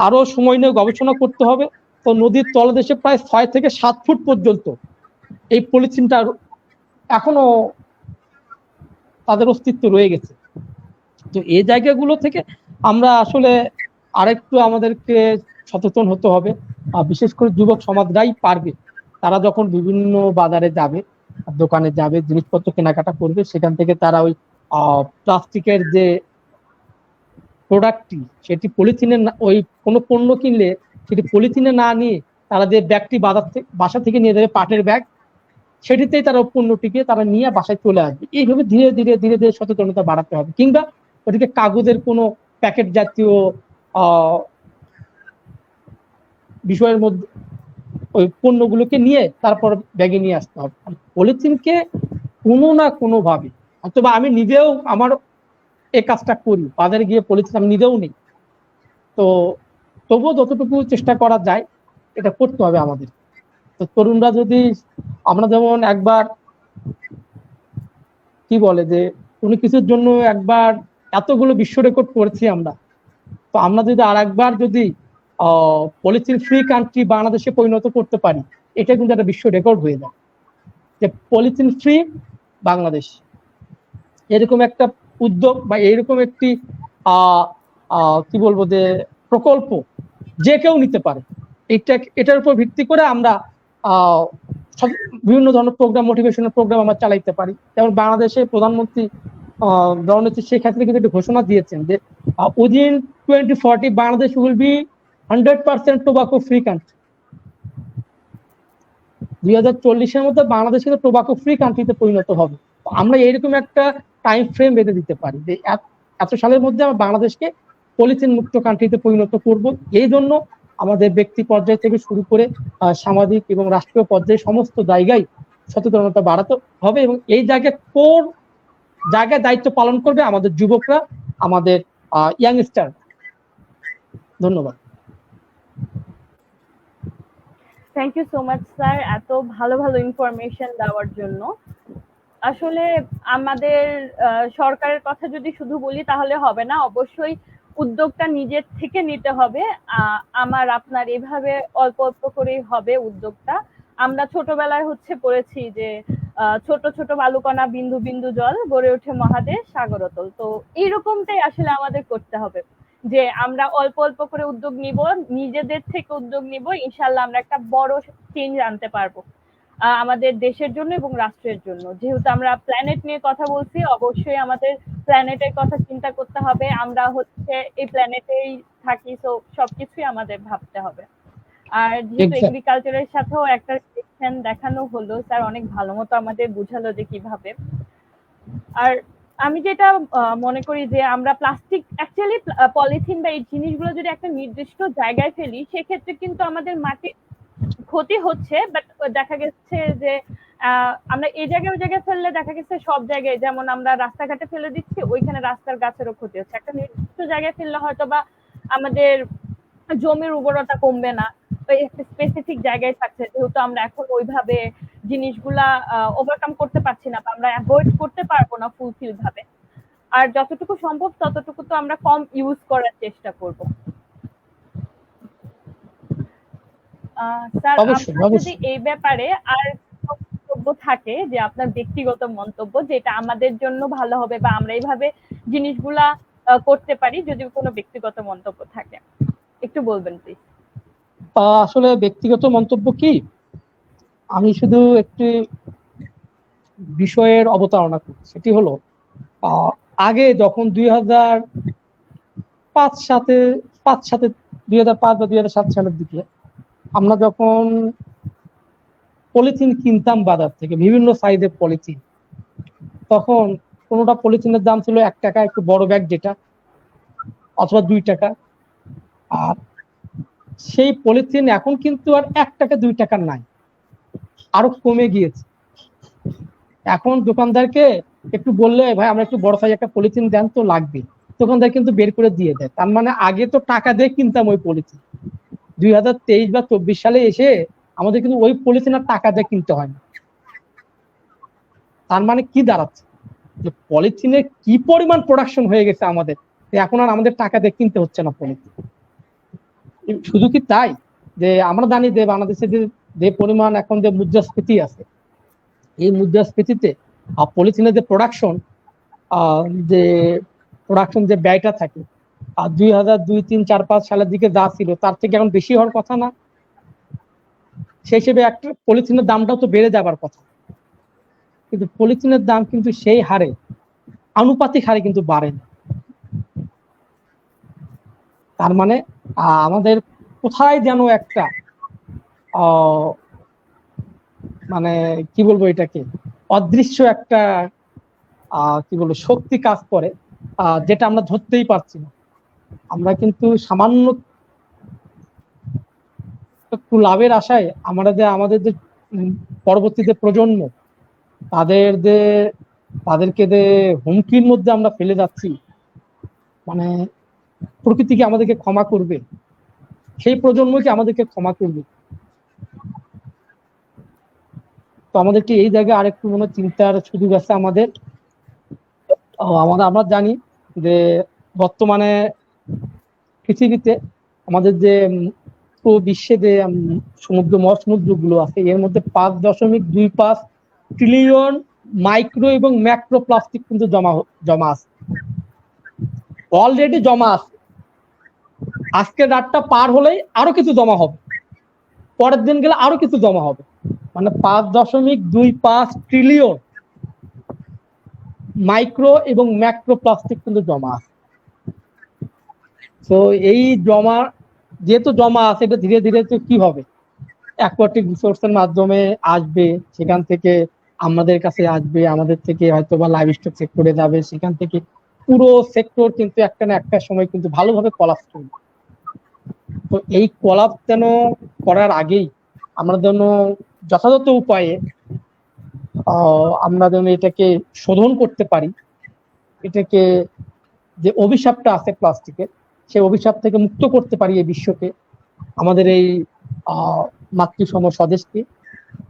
Speaker 2: আরো সময় নিয়ে গবেষণা করতে হবে। তো নদীর তলদেশে প্রায় 6 থেকে 7 ফুট পর্যন্ত এই পলিথিনটা এখনো তাদের অস্তিত্ব রয়ে গেছে। তো এই জায়গাগুলো থেকে আমরা আসলে আরেকটু আমাদেরকে সচেতন হতে হবে, বিশেষ করে যুবক সমাজরাই পারবে। তারা যখন বিভিন্ন বাজারে যাবে, দোকানে যাবে, জিনিসপত্র কেনাকাটা করবে, সেখান থেকে তারা ওই প্লাস্টিকের যে প্রোডাক্টটি, সেটি পলিথিনে ওই কোনো পণ্য কিনলে সেটি পলিথিনে না নিয়ে তারা যে ব্যাগটি বাসা থেকে নিয়ে যাবে, পাটের ব্যাগ, সেটিতেই তারা পণ্যটিকে তারা নিয়ে বাসায় চলে আসবে। এইভাবে ধীরে ধীরে ধীরে ধীরে সচেতনতা বাড়াতে হবে। কিংবা ওটিকে কাগজের কোনো প্যাকেট জাতীয় বিষয়ের মধ্যে ওই পণ্যগুলোকে নিয়ে তারপর ব্যাগে নিয়ে আসতে হবে। পলিথিনকে কোনো না কোনো ভাবে, অথবা আমি নিজেও আমার এই কাজটা করি, বাজারে গিয়ে পলিথিন আমি নিজেও নেই, তো তবুও যতটুকু চেষ্টা করা যায় এটা করতে হবে আমাদের। তো তরুণরা যদি, আমরা যেমন একবার কি বলে যে কোনো কিছুর জন্য একবার এতগুলো বিশ্ব রেকর্ড করেছি আমরা, তো আমরা যদি আর একবার যদি পলিথিন ফ্রি কান্ট্রি বাংলাদেশে পরিণত করতে পারি, এটা কিন্তু একটা বিশ্ব রেকর্ড হয়ে যায় যে পলিথিন ফ্রি বাংলাদেশ। এরকম একটা উদ্যোগ বা এরকম একটি কি বলবো যে প্রকল্প যে কেউ নিতে পারে। এটার উপর ভিত্তি করে আমরা বিভিন্ন ধরনের প্রোগ্রাম, মোটিভেশনাল প্রোগ্রাম আমরা চালাইতে পারি। যেমন বাংলাদেশে প্রধানমন্ত্রী জননেত্রী শেখ হাসিনা কিন্তু একটি ঘোষণা দিয়েছেন যে within 2040 Bangladesh will be 100% tobacco free country. 2040-এর মধ্যে বাংলাদেশ কিন্তু টোবাকো ফ্রি কান্ট্রিতে পরিণত হবে। আমরা এরকম একটা টাইম ফ্রেম বেঁধে দিতে পারি যে এত সালের মধ্যে আমরা বাংলাদেশকে পলিথিন মুক্ত কান্ট্রিতে পরিণত করব। এই জন্য আমাদের ব্যক্তি পর্যায় থেকে শুরু করে সামাজিক এবং রাষ্ট্রীয় পর্যায়ে সমস্ত জায়গায় সচেতনতা বাড়াতে হবে। এবং এই জায়গায় কোন জায়গায় দায়িত্ব পালন করবে আমাদের যুবকরা, আমাদের ইয়াংস্টার। ধন্যবাদ।
Speaker 1: Thank you so much sir, এত ভালো ভালো ইনফরমেশন দেওয়ার জন্য। আসলে আমাদের সরকারের কথা যদি শুধু বলি তাহলে হবে না, অবশ্যই উদ্যোগটা নিজের থেকে নিতে হবে। আমার আপনার এভাবে অল্প অল্প করেই হবে উদ্যোগটা। আমরা ছোটবেলায় পড়েছি যে ছোট ছোট বালুকণা বিন্দু বিন্দু জল গড়ে ওঠে মহাদেশ সাগরতল। তো এইরকমটাই আসলে আমাদের করতে হবে যে আমরা অল্প অল্প করে উদ্যোগ নিব, নিজেদের থেকে উদ্যোগ নিব, ইনশাল্লাহ আমরা একটা বড় চেঞ্জ আনতে পারবো আমাদের দেশের জন্য এবং রাষ্ট্রের জন্য। যেহেতু আমরা প্ল্যানেট নিয়ে কথা বলছি, অবশ্যই আমাদের প্ল্যানেটের কথা চিন্তা করতে হবে। আমরা এই প্ল্যানেটেই থাকি, তো সবকিছুই আমাদের ভাবতে হবে। আর যেহেতু এগ্রিকালচারের সাথেও একটা রিলেশন দেখানো হলো, স্যার অনেক ভালো মতো আমাদের বুঝালো যে কিভাবে। আর আমি যেটা মনে করি যে আমরা প্লাস্টিক, অ্যাকচুয়ালি পলিথিন বা এই জিনিসগুলো যদি একটা নির্দিষ্ট জায়গায় ফেলি, সেক্ষেত্রে কিন্তু আমাদের মাটি ক্ষতি হচ্ছে। বাট দেখা গেছে যে আমরা এই জায়গায় ওই জায়গায় ফেললে দেখা গেছে সব জায়গায়, যেমন আমরা রাস্তাঘাটে ফেলে দিচ্ছি, ওইখানে রাস্তার গাছেরও ক্ষতি হচ্ছে। একটা নির্দিষ্ট জায়গায় ফেললে হয়তো বা আমাদের জমির উর্বরতা কমবে না, একটা স্পেসিফিক জায়গায় থাকছে। যেহেতু আমরা এখন ওইভাবে জিনিসগুলা ওভারকাম করতে পারছি না, বা আমরা অ্যাভয়েড করতে পারবো না ফুলফিল ভাবে। আর যতটুকু সম্ভব ততটুকু তো আমরা কম ইউজ করার চেষ্টা করব। স্যার, আপনার যদি এই ব্যাপারে আর মন্তব্য থাকে, যে আপনার ব্যক্তিগত মন্তব্য যেটা আমাদের জন্য ভালো হবে বা আমরা এইভাবে জিনিসগুলা করতে পারি, যদি কোনো ব্যক্তিগত মন্তব্য থাকে একটু বলবেন প্লিজ।
Speaker 2: আসলে ব্যক্তিগত মন্তব্য কি, আমি শুধু একটি বিষয়ের অবতারণা করি। সেটি হলো আগে যখন 2005 সালে 2005 বা 2007 সালের দিকে আমরা যখন পলিথিন কিনতাম বাজার থেকে, বিভিন্ন সাইজের পলিথিন, তখন কোনোটা পলিথিনের দাম ছিল 1 টাকা, একটু বড় ব্যাগ যেটা, অথবা 2 টাকা। আর সেই পলিথিন এখন কিন্তু আর 1 টাকা 2 টাকা নাই, আরো কমে গিয়েছে। এখন দোকানদারকে একটু বললে, ভাই আমরা একটু বড় সাইজ একটা পলিথিন দেন তো, লাগবে, দোকানদার কিন্তু বের করে দিয়ে দেয়। তার মানে আগে তো টাকা দিয়ে কিনতাম ওই পলিথিন, 2023 বা 24 সালে এসে আমাদের কিন্তু ওই পলিথিন আর টাকা দিয়ে কিনতে হয় না। তার মানে কি দাঁড়াচ্ছে, যে পলিথিনের কি পরিমাণ প্রোডাকশন হয়ে গেছে আমাদের, এখন আর আমাদের টাকা দিয়ে কিনতে হচ্ছে না পলিথিন। শুধু কি তাই, যে আমরা জানি যে বাংলাদেশে যে পরিমাণ এখন যে মুদ্রাস্ফীতি আছে, এই মুদ্রাস্ফীতিতে পলিথিনের যে প্রোডাকশন যে ব্যয়টা থাকে, আর 2002, 3, 4, 5 সালের দিকে যা ছিল তার থেকে এখন বেশি হওয়ার কথা না? সেই হিসেবে একটা পলিথিনের দামটাও তো বেড়ে যাবার কথা, কিন্তু পলিথিনের দাম কিন্তু সেই হারে, আনুপাতিক হারে কিন্তু বাড়ে না। তার মানে আমাদের কোথায় যেন একটা মানে কি বলবো এটাকে, অদৃশ্য একটা কি বলবো শক্তি কাজ করে, যেটা আমরা ধরতেই পারছি না। আমরা কিন্তু সামান্য একটু লাভের আশায় আমাদের যে পরবর্তী যে প্রজন্ম, তাদেরকে যে হুমকির মধ্যে আমরা ফেলে যাচ্ছি, মানে প্রকৃতি কি আমাদেরকে ক্ষমা করবে? সেই প্রজন্ম কি আমাদেরকে ক্ষমা করবে? তো আমাদেরকে এই জায়গায় আরেকটু মনে চিন্তার সুযোগ আছে আমাদের। আমরা জানি যে বর্তমানে পৃথিবীতে আমাদের যে বিশ্বে যে মহাসমুদ্র গুলো আছে, এর মধ্যে 5.25 ট্রিলিয়ন মাইক্রো এবং ম্যাক্রো প্লাস্টিক কিন্তু জমা আছে, অলরেডি জমা আছে। আজকের রাতটা পার হলেই আরো কিছু জমা হবে, পরের দিন গেলে আরো কিছু জমা হবে, মানে 5.25 ট্রিলিয়ন মাইক্রো এবং ম্যাক্রো প্লাস্টিক কিন্তু জমা আছে। তো এই যেহেতু জমা আছে, এটা ধীরে ধীরে তো কি হবে, অ্যাকোয়াটিক রিসোর্সের মাধ্যমে আসবে, সেখান থেকে আমাদের কাছে আসবে, আমাদের থেকে হয়তো বা লাইভ স্টক সেক্টরে যাবে, সেখান থেকে পুরো সেক্টর কিন্তু একটা না একটা সময় কিন্তু ভালোভাবে কলাপস করবে। তো এই কলাপস যেন করার আগেই আমরা যেন যথাযথ উপায়ে আমরা যেন এটাকে শোধন করতে পারি, এটাকে যে অভিশাপটা আছে প্লাস্টিকের, সেই অভিশাপ থেকে মুক্ত করতে পারি এই বিশ্বকে, আমাদের এই মাতৃসম স্বদেশকে,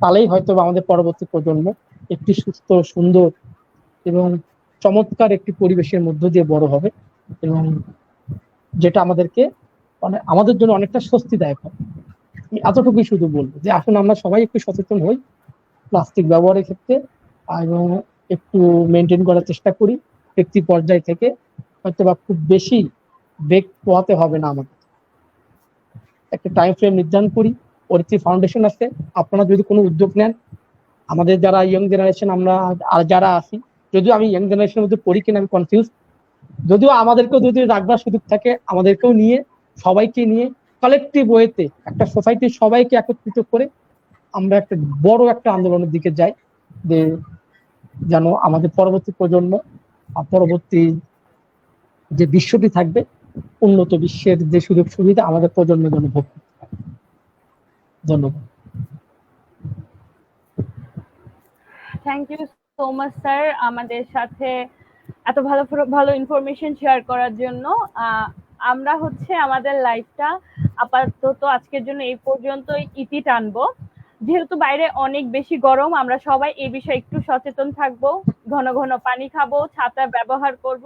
Speaker 2: তাহলেই হয়তো আমাদের পরবর্তী প্রজন্ম একটি সুস্থ, সুন্দর এবং চমৎকার একটি পরিবেশের মধ্য দিয়ে বড় হবে, এবং যেটা আমাদের জন্য অনেকটা স্বস্তিদায়ক হবে। এতটুকুই শুধু বলবো যে আসুন আমরা সবাই একটু সচেতন হই প্লাস্টিক ব্যবহারের ক্ষেত্রে, এবং একটু মেনটেন করার চেষ্টা করি ব্যক্তি পর্যায় থেকে। হয়তো বা খুব বেশি বেগ পোহাতে হবে না, আমাদের একটা টাইম ফ্রেম নির্ধারণ করি। অরিত্রী ফাউন্ডেশন আছে, আপনারা যদি কোনো উদ্যোগ নেন, আমাদের যারা ইয়ং জেনারেশন আমরা আর যারা আছি, যদিও আমি ইয়ং জেনারেশনের মধ্যে পড়ি কিনা আমি কনফিউজ, যদিও আমাদেরকেও যদি রাখবার সুযোগ থাকে, আমাদেরকেও নিয়ে, সবাইকে নিয়ে কালেকটিভ ওয়েতে একটা সোসাইটির সবাইকে একত্রিত করে আমরা একটা বড় একটা আন্দোলনের দিকে যাই, যে যেন আমাদের পরবর্তী প্রজন্ম পরবর্তী যে বিশ্বটি থাকবে, উন্নত বিশ্বের যে সুযোগ সুবিধা আমাদের প্রজন্মের জন্য ভোগ করতে পারে। ধন্যবাদ।
Speaker 1: Thank you so much sir, আমাদের সাথে এত ভালো ভালো ইনফরমেশন শেয়ার করার জন্য। আমরা আমাদের লাইফটা আপাতত আজকের জন্য এই পর্যন্তই ইতি টানবো। যেহেতু বাইরে অনেক বেশি গরম, আমরা সবাই এই বিষয়ে একটু সচেতন থাকবো, ঘন ঘন পানি খাবো, ছাতা ব্যবহার করব,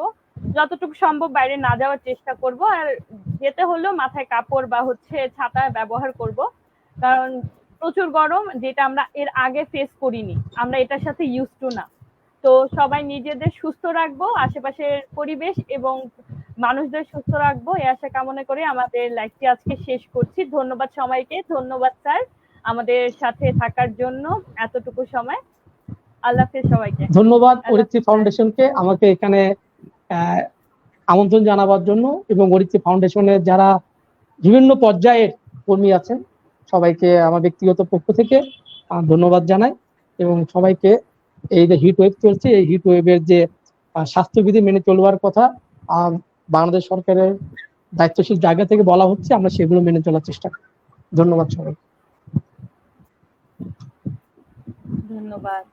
Speaker 1: যতটুকু সম্ভব বাইরে না যাওয়ার চেষ্টা করব, আর যেতে হলেও মাথায় কাপড় বা ছাতা ব্যবহার করব, কারণ প্রচুর গরম, যেটা আমরা এর আগে ফেস করিনি, আমরা এটার সাথে ইউজ টু না। তো সবাই নিজেদের সুস্থ রাখবো, আশেপাশের পরিবেশ এবং মানুষদের সুস্থ রাখবো, এই আশা কামনা করে আমাদের লাইভটি আজকে শেষ করছি। ধন্যবাদ সবাইকে, ধন্যবাদ স্যার আমাদের সাথে থাকার জন্য এতটুকু সময়। আল্লাহ হাফেজ সবাইকে।
Speaker 2: ধন্যবাদ অরিত্রী ফাউন্ডেশনকে আমাকে এখানে আমন্ত্রণ জানাবার জন্য, এবং অরিত্রী ফাউন্ডেশনের যারা বিভিন্ন পর্যায়ের কর্মী আছেন সবাইকে আমার ব্যক্তিগত পক্ষ থেকে ধন্যবাদ জানাই, এবং সবাইকে এই যে হিট ওয়েভ চলছে, এই হিট ওয়েভের যে স্বাস্থ্যবিধি মেনে চলবার কথা বাংলাদেশ সরকারের দায়িত্বশীল জায়গা থেকে বলা হচ্ছে, আমরা সেগুলো মেনে চলার চেষ্টা করি। ধন্যবাদ সবাই।
Speaker 1: ধন্যবাদ।